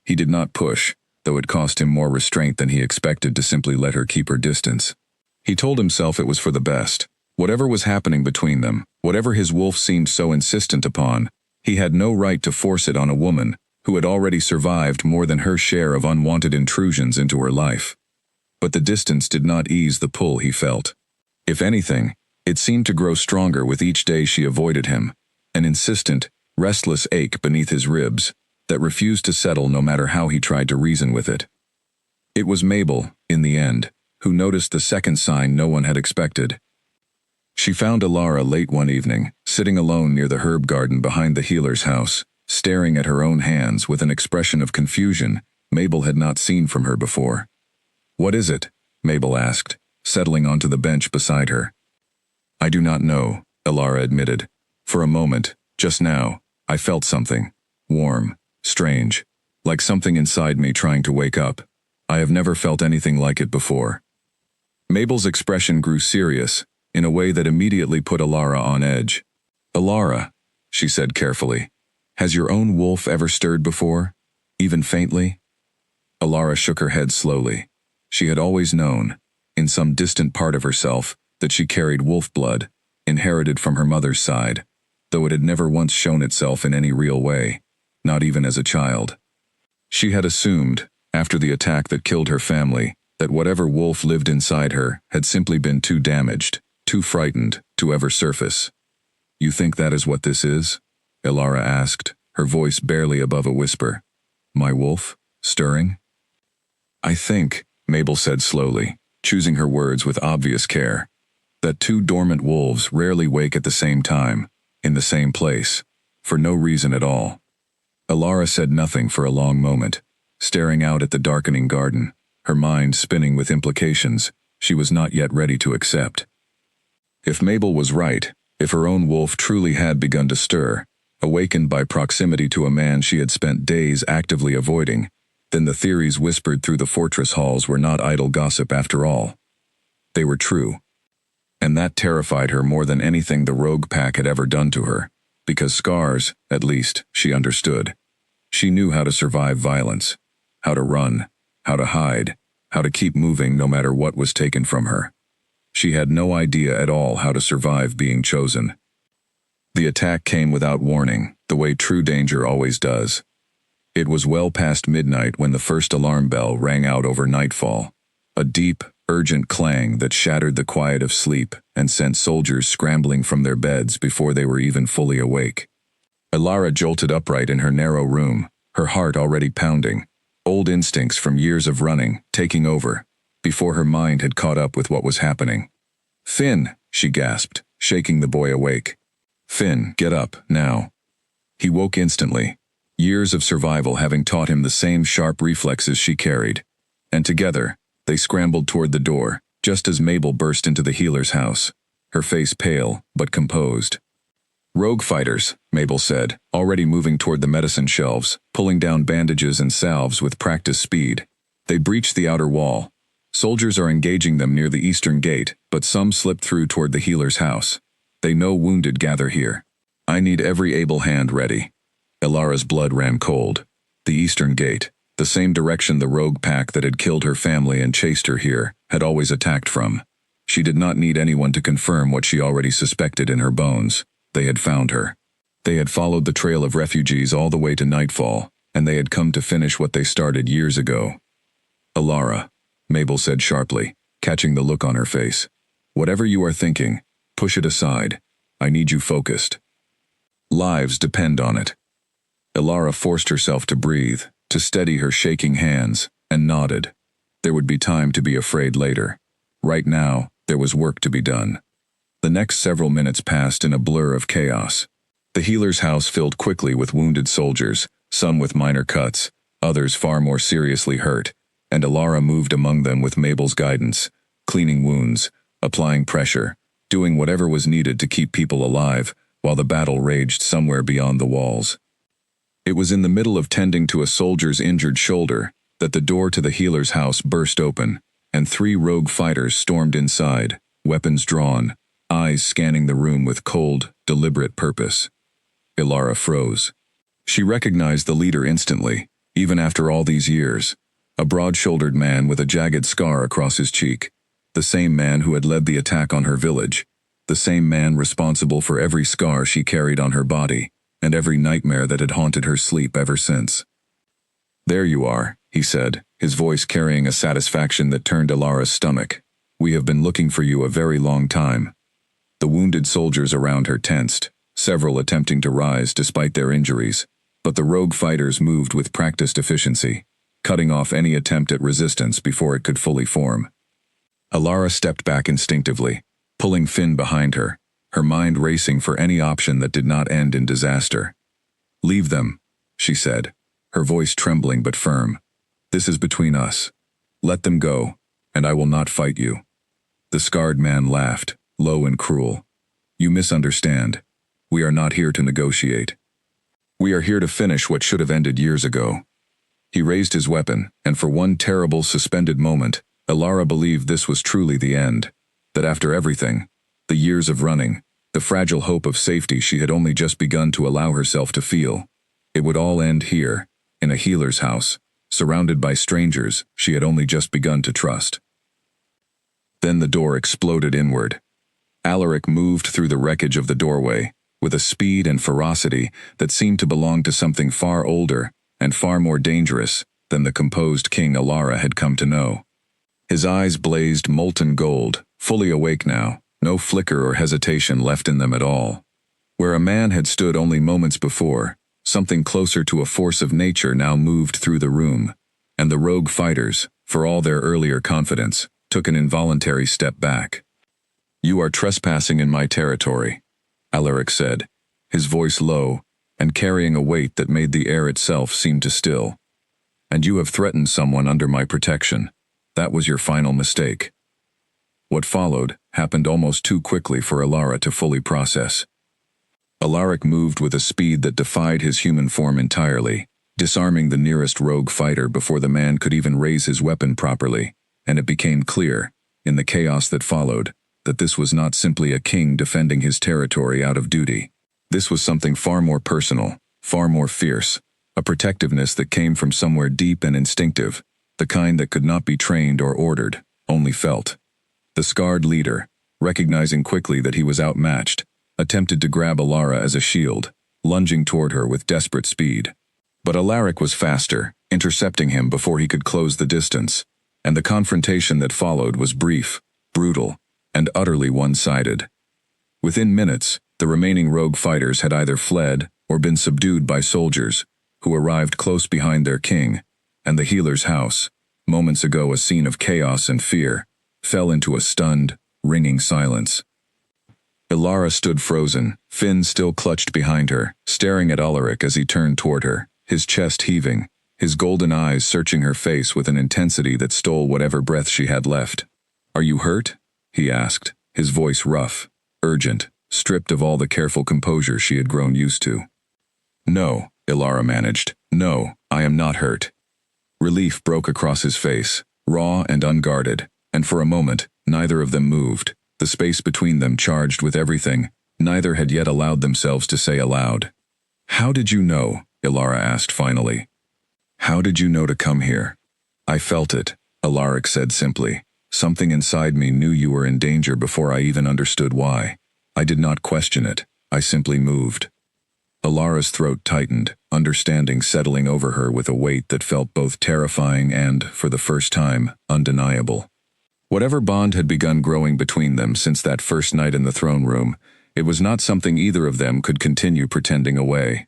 He did not push, though it cost him more restraint than he expected to simply let her keep her distance. He told himself it was for the best. Whatever was happening between them, whatever his wolf seemed so insistent upon, he had no right to force it on a woman who had already survived more than her share of unwanted intrusions into her life. But the distance did not ease the pull he felt. If anything, it seemed to grow stronger with each day she avoided him, an insistent, restless ache beneath his ribs that refused to settle no matter how he tried to reason with it. It was Mabel, in the end, who noticed the second sign no one had expected. She found Alara late one evening, sitting alone near the herb garden behind the healer's house, staring at her own hands with an expression of confusion Mabel had not seen from her before. "What is it?" Mabel asked, settling onto the bench beside her. "I do not know," Alara admitted. "For a moment, just now, I felt something. Warm, strange, like something inside me trying to wake up. I have never felt anything like it before." Mabel's expression grew serious, in a way that immediately put Alara on edge. "Alara," she said carefully, "has your own wolf ever stirred before? Even faintly?" Alara shook her head slowly. She had always known, in some distant part of herself, that she carried wolf blood, inherited from her mother's side. though it had never once shown itself in any real way, not even as a child. She had assumed, after the attack that killed her family, that whatever wolf lived inside her had simply been too damaged, too frightened, to ever surface. "You think that is what this is?" Elara asked, her voice barely above a whisper. "My wolf? Stirring?" "I think," Mabel said slowly, choosing her words with obvious care, "that two dormant wolves rarely wake at the same time, in the same place, for no reason at all." Elara said nothing for a long moment, staring out at the darkening garden, her mind spinning with implications she was not yet ready to accept. If Mabel was right, if her own wolf truly had begun to stir, awakened by proximity to a man she had spent days actively avoiding, then the theories whispered through the fortress halls were not idle gossip after all. They were true. And that terrified her more than anything the rogue pack had ever done to her, because scars, at least, she understood. She knew how to survive violence, how to run, how to hide, how to keep moving no matter what was taken from her. She had no idea at all how to survive being chosen. The attack came without warning, the way true danger always does. It was well past midnight when the first alarm bell rang out over nightfall, a deep, urgent clang that shattered the quiet of sleep and sent soldiers scrambling from their beds before they were even fully awake. Elara jolted upright in her narrow room, her heart already pounding, old instincts from years of running taking over, before her mind had caught up with what was happening. "Finn," she gasped, shaking the boy awake. "Finn, get up, now." He woke instantly, years of survival having taught him the same sharp reflexes she carried, and together, they scrambled toward the door, just as Mabel burst into the healer's house, her face pale but composed. "Rogue fighters," Mabel said, already moving toward the medicine shelves, pulling down bandages and salves with practiced speed. They breached the outer wall. Soldiers are engaging them near the eastern gate, but some slipped through toward the healer's house. They know wounded gather here. I need every able hand ready. Elara's blood ran cold. The eastern gate, the same direction the rogue pack that had killed her family and chased her here, had always attacked from. She did not need anyone to confirm what she already suspected in her bones. They had found her. They had followed the trail of refugees all the way to nightfall, and they had come to finish what they started years ago. "Elara," Mabel said sharply, catching the look on her face. "Whatever you are thinking, push it aside. I need you focused. Lives depend on it." Elara forced herself to breathe, to steady her shaking hands, and nodded. There would be time to be afraid later. Right now, there was work to be done. The next several minutes passed in a blur of chaos. The healer's house filled quickly with wounded soldiers, some with minor cuts, others far more seriously hurt, and Elara moved among them with Mabel's guidance, cleaning wounds, applying pressure, doing whatever was needed to keep people alive, while the battle raged somewhere beyond the walls. It was in the middle of tending to a soldier's injured shoulder that the door to the healer's house burst open, and 3 rogue fighters stormed inside, weapons drawn, eyes scanning the room with cold, deliberate purpose. Elara froze. She recognized the leader instantly, even after all these years, a broad-shouldered man with a jagged scar across his cheek, the same man who had led the attack on her village, the same man responsible for every scar she carried on her body, and every nightmare that had haunted her sleep ever since. "There you are," he said, his voice carrying a satisfaction that turned Elara's stomach. "We have been looking for you a very long time." The wounded soldiers around her tensed, several attempting to rise despite their injuries, but the rogue fighters moved with practiced efficiency, cutting off any attempt at resistance before it could fully form. Elara stepped back instinctively, pulling Finn behind her, her mind racing for any option that did not end in disaster. "Leave them," she said, her voice trembling but firm. "This is between us. Let them go, and I will not fight you." The scarred man laughed, low and cruel. "You misunderstand. We are not here to negotiate. We are here to finish what should have ended years ago." He raised his weapon, and for one terrible suspended moment, Elara believed this was truly the end, that after everything, the years of running, the fragile hope of safety she had only just begun to allow herself to feel, it would all end here, in a healer's house, surrounded by strangers she had only just begun to trust. Then the door exploded inward. Alaric moved through the wreckage of the doorway, with a speed and ferocity that seemed to belong to something far older and far more dangerous than the composed King Alara had come to know. His eyes blazed molten gold, fully awake now, no flicker or hesitation left in them at all. Where a man had stood only moments before, something closer to a force of nature now moved through the room, and the rogue fighters, for all their earlier confidence, took an involuntary step back. "You are trespassing in my territory," Alaric said, his voice low and carrying a weight that made the air itself seem to still. "And you have threatened someone under my protection. That was your final mistake." What followed happened almost too quickly for Alara to fully process. Alaric moved with a speed that defied his human form entirely, disarming the nearest rogue fighter before the man could even raise his weapon properly, and it became clear, in the chaos that followed, that this was not simply a king defending his territory out of duty. This was something far more personal, far more fierce, a protectiveness that came from somewhere deep and instinctive, the kind that could not be trained or ordered, only felt. The scarred leader, recognizing quickly that he was outmatched, attempted to grab Alara as a shield, lunging toward her with desperate speed. But Alaric was faster, intercepting him before he could close the distance, and the confrontation that followed was brief, brutal, and utterly one-sided. Within minutes, the remaining rogue fighters had either fled or been subdued by soldiers, who arrived close behind their king, and the healer's house, moments ago a scene of chaos and fear, fell into a stunned, ringing silence. Alara stood frozen, Finn still clutched behind her, staring at Alaric as he turned toward her, his chest heaving, his golden eyes searching her face with an intensity that stole whatever breath she had left. "Are you hurt?" he asked, his voice rough, urgent, stripped of all the careful composure she had grown used to. "No," Alara managed. "No, I am not hurt." Relief broke across his face, raw and unguarded, and for a moment, neither of them moved, the space between them charged with everything neither had yet allowed themselves to say aloud. "How did you know?" Alara asked finally. "How did you know to come here?" "I felt it," Alaric said simply. "Something inside me knew you were in danger before I even understood why. I did not question it, I simply moved." Alara's throat tightened, understanding settling over her with a weight that felt both terrifying and, for the first time, undeniable. Whatever bond had begun growing between them since that first night in the throne room, it was not something either of them could continue pretending away.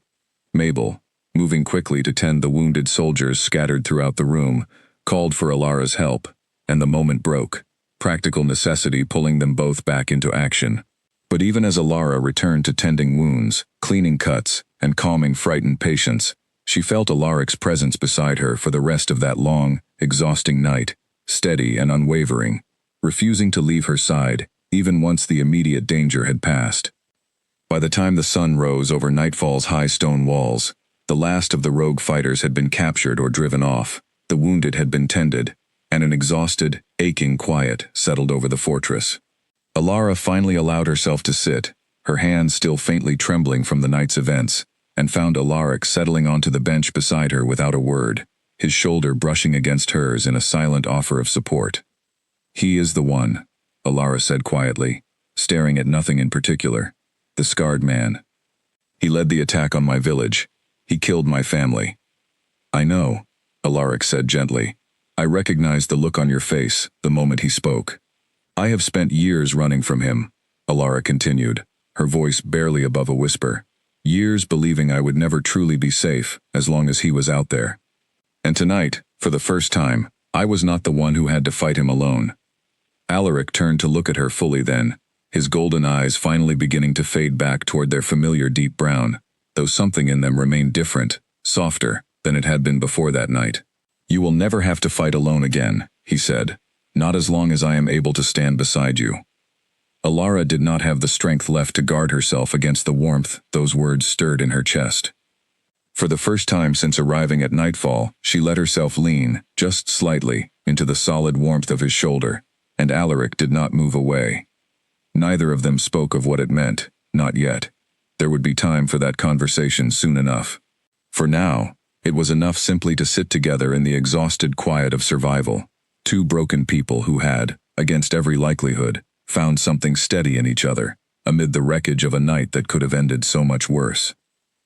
Mabel, moving quickly to tend the wounded soldiers scattered throughout the room, called for Alara's help, and the moment broke, practical necessity pulling them both back into action. But even as Alara returned to tending wounds, cleaning cuts, and calming frightened patients, she felt Alaric's presence beside her for the rest of that long, exhausting night, steady and unwavering, refusing to leave her side, even once the immediate danger had passed. By the time the sun rose over Nightfall's high stone walls, the last of the rogue fighters had been captured or driven off, the wounded had been tended, and an exhausted, aching quiet settled over the fortress. Alara finally allowed herself to sit, her hands still faintly trembling from the night's events, and found Alaric settling onto the bench beside her without a word, his shoulder brushing against hers in a silent offer of support. "He is the one," Alara said quietly, staring at nothing in particular. "The scarred man. He led the attack on my village. He killed my family." "I know," Alaric said gently. "I recognized the look on your face the moment he spoke. I have spent years running from him," Alara continued, her voice barely above a whisper. "Years believing I would never truly be safe as long as he was out there. And tonight, for the first time, I was not the one who had to fight him alone." Alaric turned to look at her fully then, his golden eyes finally beginning to fade back toward their familiar deep brown, though something in them remained different, softer, than it had been before that night. "You will never have to fight alone again," he said, "not as long as I am able to stand beside you." Alara did not have the strength left to guard herself against the warmth those words stirred in her chest. For the first time since arriving at Nightfall, she let herself lean, just slightly, into the solid warmth of his shoulder, and Alaric did not move away. Neither of them spoke of what it meant, not yet. There would be time for that conversation soon enough. For now, it was enough simply to sit together in the exhausted quiet of survival, two broken people who had, against every likelihood, found something steady in each other, amid the wreckage of a night that could have ended so much worse.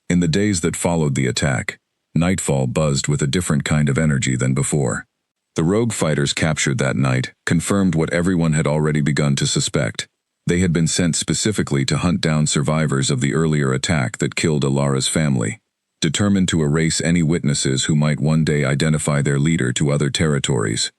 In the days that followed the attack, nightfall buzzed with a different kind of energy than before. The rogue fighters captured that night confirmed what everyone had already begun to suspect. They had been sent specifically to hunt down survivors of the earlier attack that killed Alara's family, determined to erase any witnesses who might one day identify their leader to other territories.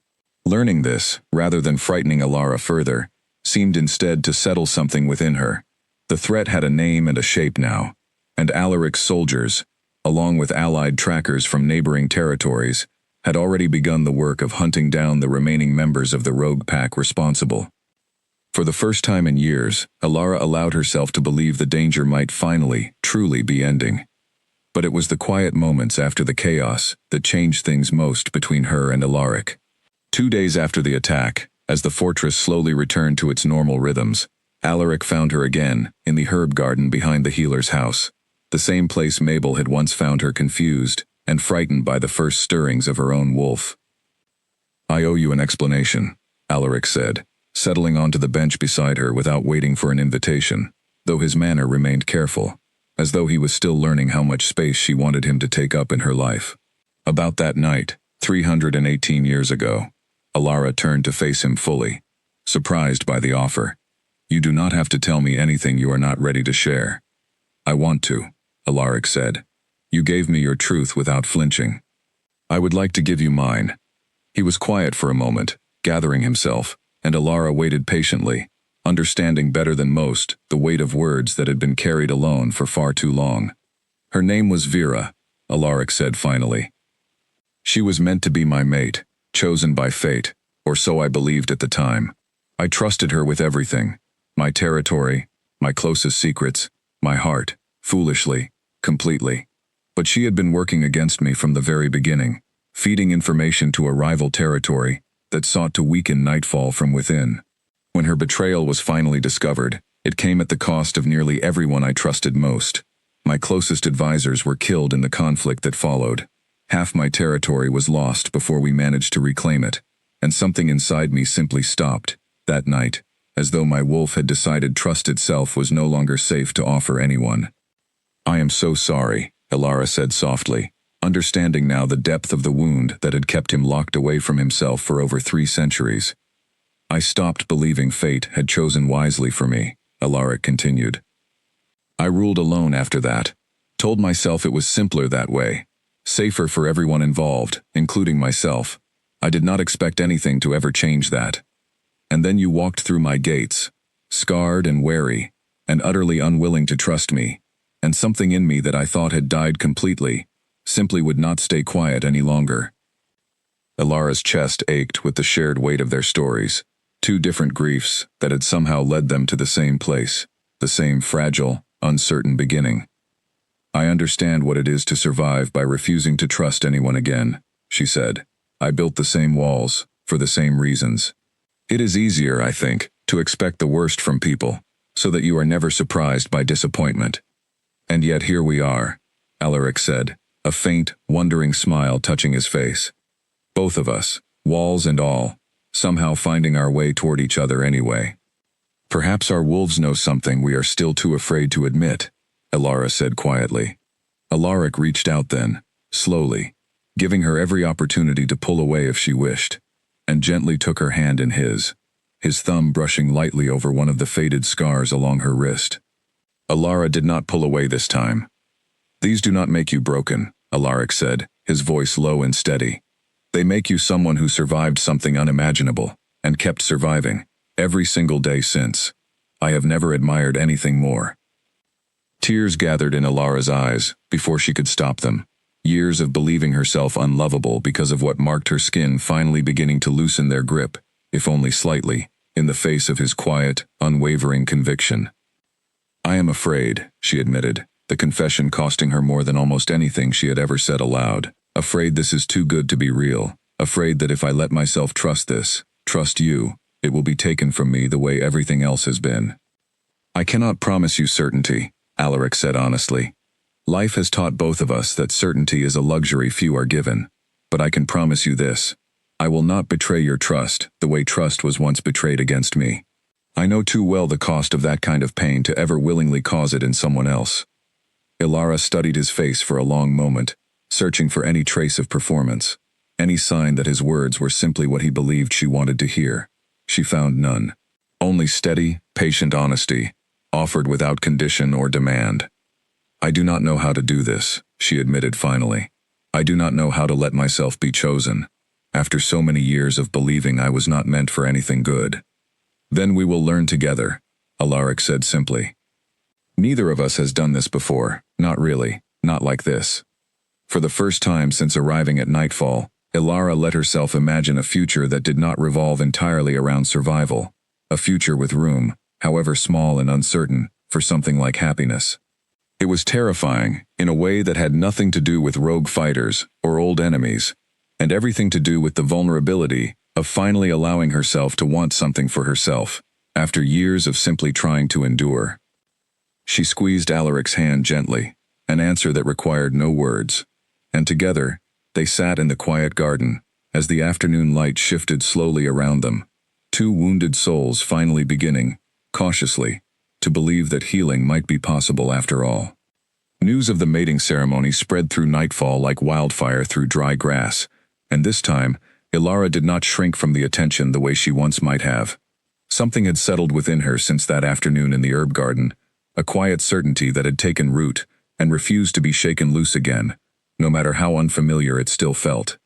Learning this, rather than frightening Alara further, seemed instead to settle something within her. The threat had a name and a shape now, and Alaric's soldiers, along with allied trackers from neighboring territories, had already begun the work of hunting down the remaining members of the rogue pack responsible. For the first time in years, Alara allowed herself to believe the danger might finally, truly be ending. But it was the quiet moments after the chaos that changed things most between her and Alaric. 2 days after the attack, as the fortress slowly returned to its normal rhythms, Alaric found her again, in the herb garden behind the healer's house, the same place Mabel had once found her confused and frightened by the first stirrings of her own wolf. "I owe you an explanation," Alaric said, settling onto the bench beside her without waiting for an invitation, though his manner remained careful, as though he was still learning how much space she wanted him to take up in her life. About that night, 318 years ago, Alara turned to face him fully, surprised by the offer. "You do not have to tell me anything you are not ready to share." "I want to," Alaric said. "You gave me your truth without flinching. I would like to give you mine." He was quiet for a moment, gathering himself, and Alara waited patiently, understanding better than most the weight of words that had been carried alone for far too long. "Her name was Vera," Alaric said finally. "She was meant to be my mate, chosen by fate, or so I believed at the time. I trusted her with everything, my territory, my closest secrets, my heart, foolishly, completely. But she had been working against me from the very beginning, feeding information to a rival territory that sought to weaken Nightfall from within. When her betrayal was finally discovered, it came at the cost of nearly everyone I trusted most. My closest advisors were killed in the conflict that followed. Half my territory was lost before we managed to reclaim it, and something inside me simply stopped, that night, as though my wolf had decided trust itself was no longer safe to offer anyone. "I am so sorry," Alara said softly, understanding now the depth of the wound that had kept him locked away from himself for over 3 centuries. "I stopped believing fate had chosen wisely for me," Alaric continued. "I ruled alone after that, told myself it was simpler that way, safer for everyone involved, including myself. I did not expect anything to ever change that. And then you walked through my gates, scarred and wary, and utterly unwilling to trust me, and something in me that I thought had died completely, simply would not stay quiet any longer." Alara's chest ached with the shared weight of their stories, 2 different griefs that had somehow led them to the same place, the same fragile, uncertain beginning. "I understand what it is to survive by refusing to trust anyone again," she said. "I built the same walls, for the same reasons. It is easier, I think, to expect the worst from people, so that you are never surprised by disappointment. And yet here we are," Alaric said, a faint, wondering smile touching his face. "Both of us, walls and all, somehow finding our way toward each other anyway. Perhaps our wolves know something we are still too afraid to admit," Alara said quietly. Alaric reached out then, slowly, giving her every opportunity to pull away if she wished, and gently took her hand in his thumb brushing lightly over one of the faded scars along her wrist. Alara did not pull away this time. "These do not make you broken," Alaric said, his voice low and steady. "They make you someone who survived something unimaginable, and kept surviving, every single day since. I have never admired anything more." Tears gathered in Alara's eyes before she could stop them. Years of believing herself unlovable because of what marked her skin finally beginning to loosen their grip, if only slightly, in the face of his quiet, unwavering conviction. "I am afraid," she admitted, the confession costing her more than almost anything she had ever said aloud. "Afraid this is too good to be real. Afraid that if I let myself trust this, trust you, it will be taken from me the way everything else has been." "I cannot promise you certainty," Alaric said honestly. "Life has taught both of us that certainty is a luxury few are given. But I can promise you this. I will not betray your trust the way trust was once betrayed against me." I know too well the cost of that kind of pain to ever willingly cause it in someone else. Ilara studied his face for a long moment, searching for any trace of performance, any sign that his words were simply what he believed she wanted to hear. She found none. Only steady, patient honesty, offered without condition or demand. I do not know how to do this, she admitted finally. I do not know how to let myself be chosen, after so many years of believing I was not meant for anything good. Then we will learn together, Alaric said simply. Neither of us has done this before, not really, not like this. For the first time since arriving at nightfall, Ilara let herself imagine a future that did not revolve entirely around survival, a future with room, however small and uncertain, for something like happiness. It was terrifying, in a way that had nothing to do with rogue fighters or old enemies, and everything to do with the vulnerability of finally allowing herself to want something for herself, after years of simply trying to endure. She squeezed Alaric's hand gently, an answer that required no words, and together, they sat in the quiet garden, as the afternoon light shifted slowly around them, two wounded souls finally beginning, cautiously, to believe that healing might be possible after all. News of the mating ceremony spread through nightfall like wildfire through dry grass, and this time, Ilara did not shrink from the attention the way she once might have. Something had settled within her since that afternoon in the herb garden, a quiet certainty that had taken root and refused to be shaken loose again, no matter how unfamiliar it still felt.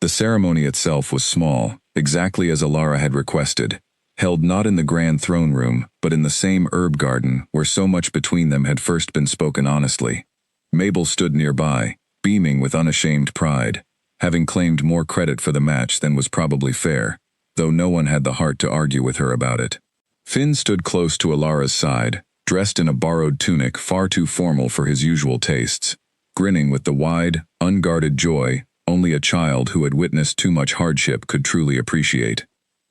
The ceremony itself was small, exactly as Ilara had requested, held not in the grand throne room, but in the same herb garden where so much between them had first been spoken honestly. Mabel stood nearby, beaming with unashamed pride, having claimed more credit for the match than was probably fair, though no one had the heart to argue with her about it. Finn stood close to Ilara's side, dressed in a borrowed tunic far too formal for his usual tastes, grinning with the wide, unguarded joy only a child who had witnessed too much hardship could truly appreciate.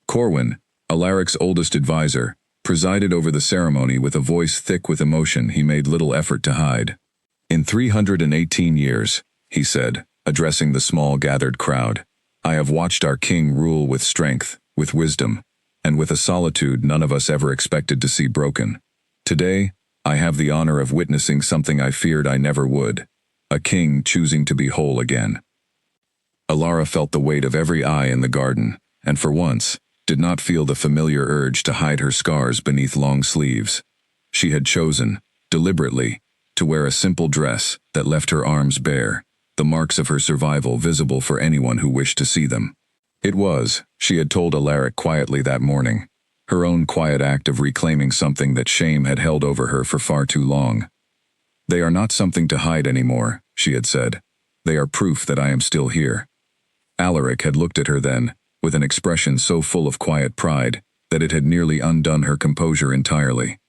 Corwin, Alaric's oldest advisor, presided over the ceremony with a voice thick with emotion he made little effort to hide. In 318 years, he said, addressing the small gathered crowd, I have watched our king rule with strength, with wisdom, and with a solitude none of us ever expected to see broken. Today, I have the honor of witnessing something I feared I never would, a king choosing to be whole again. Ilara felt the weight of every eye in the garden, and for once, did not feel the familiar urge to hide her scars beneath long sleeves. She had chosen, deliberately, to wear a simple dress that left her arms bare, the marks of her survival visible for anyone who wished to see them. It was, she had told Alaric quietly that morning, her own quiet act of reclaiming something that shame had held over her for far too long. They are not something to hide anymore, she had said. They are proof that I am still here. Alaric had looked at her then, with an expression so full of quiet pride that it had nearly undone her composure entirely.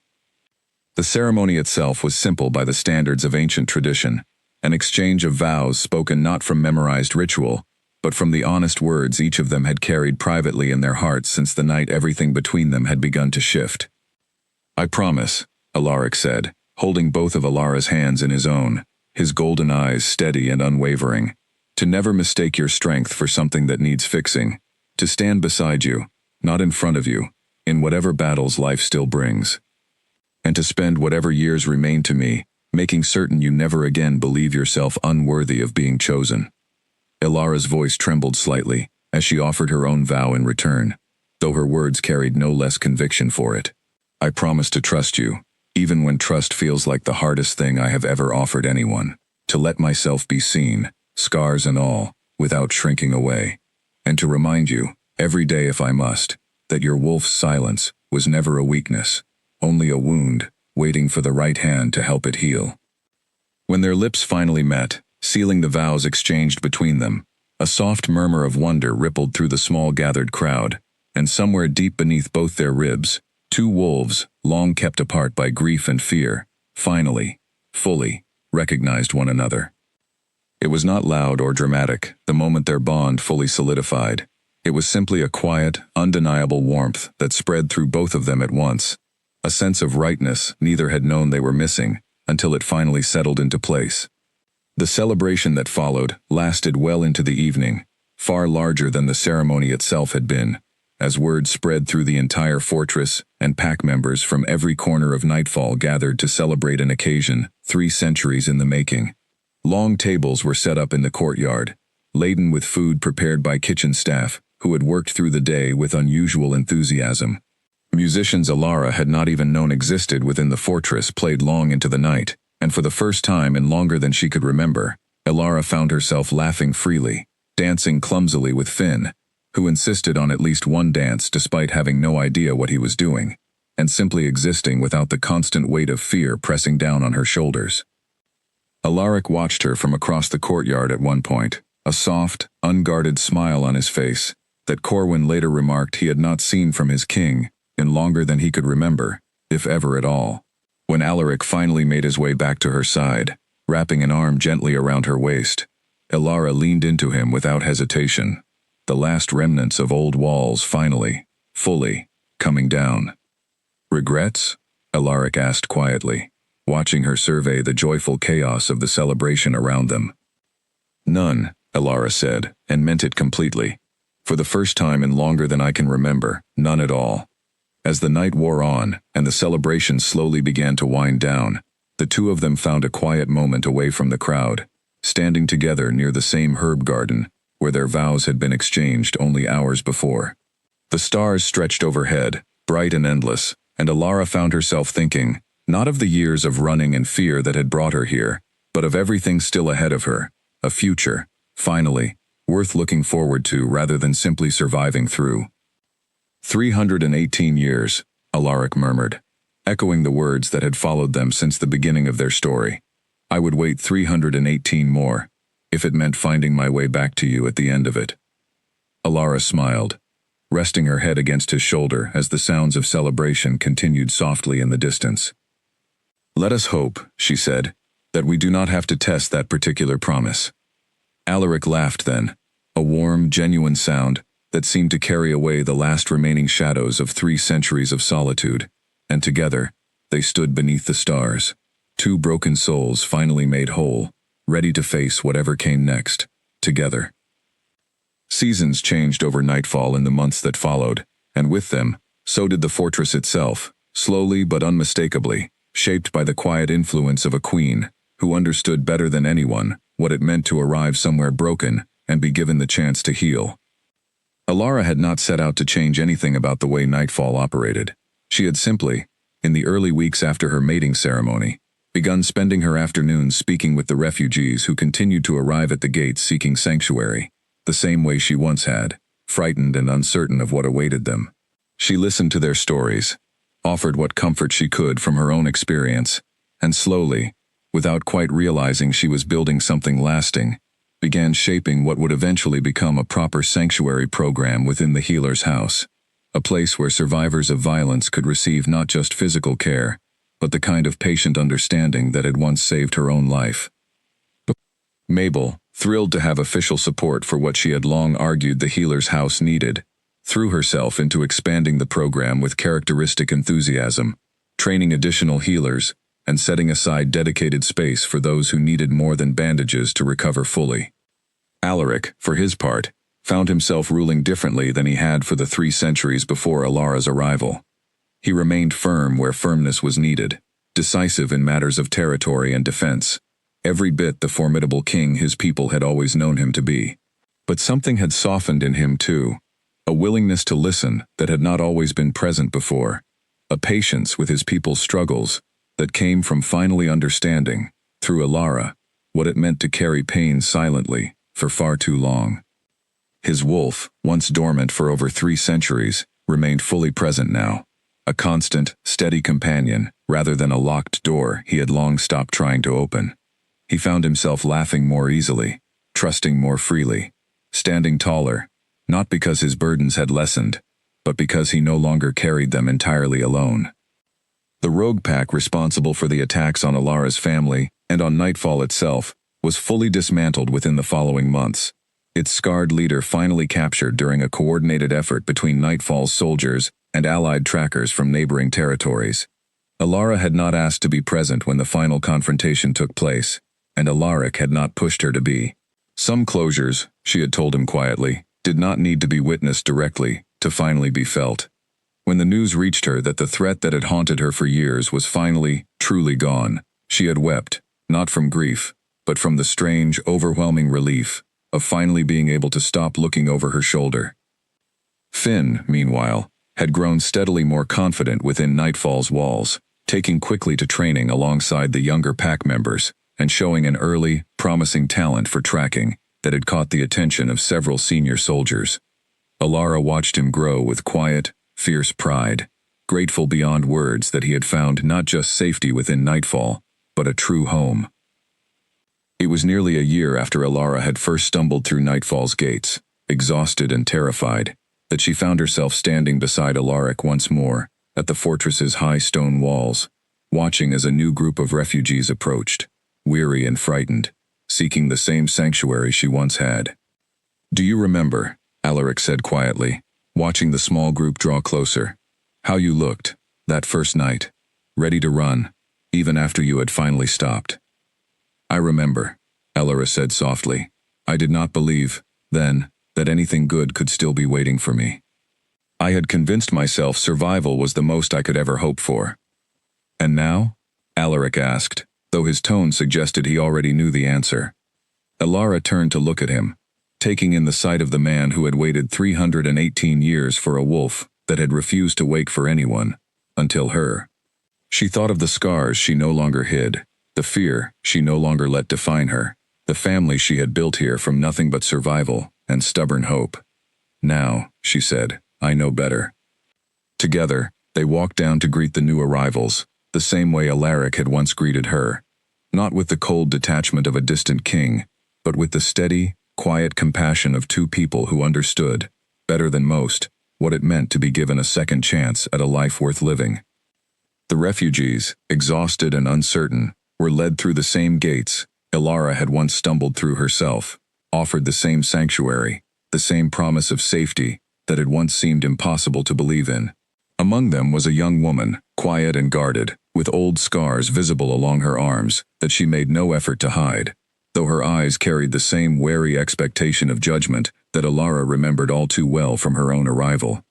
The ceremony itself was simple by the standards of ancient tradition, an exchange of vows spoken not from memorized ritual, but from the honest words each of them had carried privately in their hearts since the night everything between them had begun to shift. I promise, Alaric said, holding both of Ilara's hands in his own, his golden eyes steady and unwavering, to never mistake your strength for something that needs fixing, to stand beside you, not in front of you, in whatever battles life still brings, and to spend whatever years remain to me, making certain you never again believe yourself unworthy of being chosen. Ilara's voice trembled slightly as she offered her own vow in return, though her words carried no less conviction for it. I promise to trust you, even when trust feels like the hardest thing I have ever offered anyone, to let myself be seen, scars and all, without shrinking away, and to remind you, every day if I must, that your wolf's silence was never a weakness, only a wound, waiting for the right hand to help it heal. When their lips finally met, sealing the vows exchanged between them, a soft murmur of wonder rippled through the small gathered crowd, and somewhere deep beneath both their ribs, two wolves, long kept apart by grief and fear, finally, fully, recognized one another. It was not loud or dramatic, the moment their bond fully solidified. It was simply a quiet, undeniable warmth that spread through both of them at once, a sense of rightness neither had known they were missing, until it finally settled into place. The celebration that followed lasted well into the evening, far larger than the ceremony itself had been, as word spread through the entire fortress, and pack members from every corner of Nightfall gathered to celebrate an occasion 3 centuries in the making. Long tables were set up in the courtyard, laden with food prepared by kitchen staff, who had worked through the day with unusual enthusiasm. Musicians Alara had not even known existed within the fortress played long into the night, and for the first time in longer than she could remember, Alara found herself laughing freely, dancing clumsily with Finn, who insisted on at least one dance despite having no idea what he was doing, and simply existing without the constant weight of fear pressing down on her shoulders. Alaric watched her from across the courtyard at one point, a soft, unguarded smile on his face, that Corwin later remarked he had not seen from his king in longer than he could remember, if ever at all. When Alaric finally made his way back to her side, wrapping an arm gently around her waist, Alara leaned into him without hesitation, the last remnants of old walls finally, fully, coming down. "Regrets?" Alaric asked quietly, watching her survey the joyful chaos of the celebration around them. "None," Alara said, and meant it completely. "For the first time in longer than I can remember, none at all." As the night wore on, and the celebration slowly began to wind down, the two of them found a quiet moment away from the crowd, standing together near the same herb garden, where their vows had been exchanged only hours before. The stars stretched overhead, bright and endless, and Alara found herself thinking, not of the years of running and fear that had brought her here, but of everything still ahead of her, a future, finally, worth looking forward to rather than simply surviving through. 318 years, Alaric murmured, echoing the words that had followed them since the beginning of their story. "I would wait 318 more, if it meant finding my way back to you at the end of it." Alara smiled, resting her head against his shoulder as the sounds of celebration continued softly in the distance. "Let us hope," she said, "that we do not have to test that particular promise." Alaric laughed then, a warm, genuine sound that seemed to carry away the last remaining shadows of 3 centuries of solitude, and together, they stood beneath the stars, 2 broken souls finally made whole, ready to face whatever came next, together. Seasons changed over Nightfall in the months that followed, and with them, so did the fortress itself, slowly but unmistakably, shaped by the quiet influence of a queen, who understood better than anyone what it meant to arrive somewhere broken and be given the chance to heal. Alara had not set out to change anything about the way Nightfall operated. She had simply, in the early weeks after her mating ceremony, begun spending her afternoons speaking with the refugees who continued to arrive at the gates seeking sanctuary, the same way she once had, frightened and uncertain of what awaited them. She listened to their stories, offered what comfort she could from her own experience, and slowly, without quite realizing she was building something lasting, began shaping what would eventually become a proper sanctuary program within the healer's house, a place where survivors of violence could receive not just physical care, but the kind of patient understanding that had once saved her own life. Mabel, thrilled to have official support for what she had long argued the healer's house needed, threw herself into expanding the program with characteristic enthusiasm, training additional healers, and setting aside dedicated space for those who needed more than bandages to recover fully. Alaric, for his part, found himself ruling differently than he had for the 3 centuries before Alara's arrival. He remained firm where firmness was needed, decisive in matters of territory and defense, every bit the formidable king his people had always known him to be. But something had softened in him too, a willingness to listen that had not always been present before, a patience with his people's struggles that came from finally understanding, through Alara, what it meant to carry pain silently for far too long. His wolf, once dormant for over 3 centuries, remained fully present now, a constant, steady companion rather than a locked door he had long stopped trying to open. He found himself laughing more easily, trusting more freely, standing taller, not because his burdens had lessened, but because he no longer carried them entirely alone. The rogue pack responsible for the attacks on Alara's family and on Nightfall itself was fully dismantled within the following months, its scarred leader finally captured during a coordinated effort between Nightfall's soldiers and allied trackers from neighboring territories. Alara had not asked to be present when the final confrontation took place, and Alaric had not pushed her to be. Some closures, she had told him quietly, did not need to be witnessed directly to finally be felt. When the news reached her that the threat that had haunted her for years was finally, truly gone, she had wept, not from grief, but from the strange, overwhelming relief of finally being able to stop looking over her shoulder. Finn, meanwhile, had grown steadily more confident within Nightfall's walls, taking quickly to training alongside the younger pack members and showing an early, promising talent for tracking that had caught the attention of several senior soldiers. Alara watched him grow with quiet, fierce pride, grateful beyond words that he had found not just safety within Nightfall, but a true home. It was nearly a year after Alara had first stumbled through Nightfall's gates, exhausted and terrified, that she found herself standing beside Alaric once more, at the fortress's high stone walls, watching as a new group of refugees approached, weary and frightened, seeking the same sanctuary she once had. "Do you remember," Alaric said quietly, watching the small group draw closer, "how you looked, that first night, ready to run, even after you had finally stopped?" "I remember," Alara said softly. "I did not believe, then, that anything good could still be waiting for me. I had convinced myself survival was the most I could ever hope for." "And now?" Alaric asked, though his tone suggested he already knew the answer. Alara turned to look at him, taking in the sight of the man who had waited 318 years for a wolf that had refused to wake for anyone, until her. She thought of the scars she no longer hid, the fear she no longer let define her, the family she had built here from nothing but survival and stubborn hope. "Now," she said, "I know better." Together, they walked down to greet the new arrivals, the same way Alaric had once greeted her, not with the cold detachment of a distant king, but with the steady, quiet compassion of two people who understood, better than most, what it meant to be given a second chance at a life worth living. The refugees, exhausted and uncertain, were led through the same gates Alara had once stumbled through herself, offered the same sanctuary, the same promise of safety that had once seemed impossible to believe in. Among them was a young woman, quiet and guarded, with old scars visible along her arms that she made no effort to hide, though her eyes carried the same wary expectation of judgment that Alara remembered all too well from her own arrival.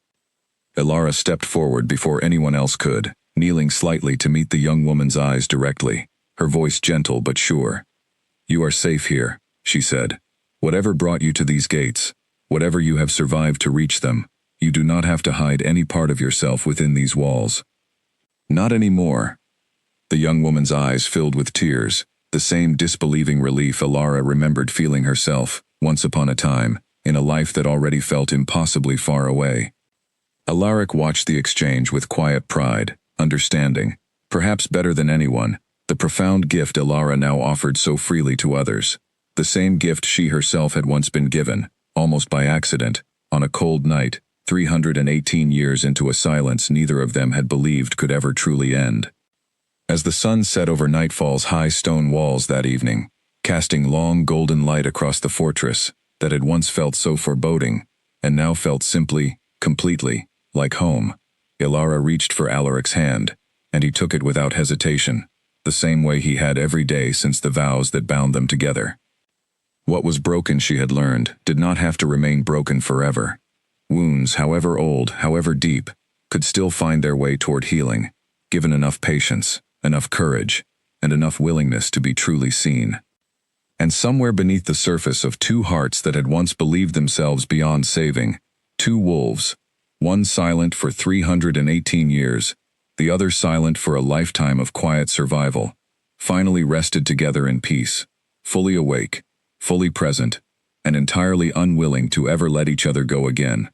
Alara stepped forward before anyone else could, kneeling slightly to meet the young woman's eyes directly, her voice gentle but sure. "You are safe here," she said. "Whatever brought you to these gates, whatever you have survived to reach them, you do not have to hide any part of yourself within these walls." "Not anymore." The young woman's eyes filled with tears, the same disbelieving relief Alara remembered feeling herself, once upon a time, in a life that already felt impossibly far away. Alaric watched the exchange with quiet pride, understanding, perhaps better than anyone, the profound gift Alara now offered so freely to others, the same gift she herself had once been given, almost by accident, on a cold night, 318 years into a silence neither of them had believed could ever truly end. As the sun set over Nightfall's high stone walls that evening, casting long golden light across the fortress that had once felt so foreboding, and now felt simply, completely, like home, Alara reached for Alaric's hand, and he took it without hesitation, the same way he had every day since the vows that bound them together. What was broken, she had learned, did not have to remain broken forever. Wounds, however old, however deep, could still find their way toward healing, given enough patience, enough courage, and enough willingness to be truly seen. And somewhere beneath the surface of two hearts that had once believed themselves beyond saving, two wolves, one silent for 318 years, the other silent for a lifetime of quiet survival, finally rested together in peace, fully awake, fully present, and entirely unwilling to ever let each other go again.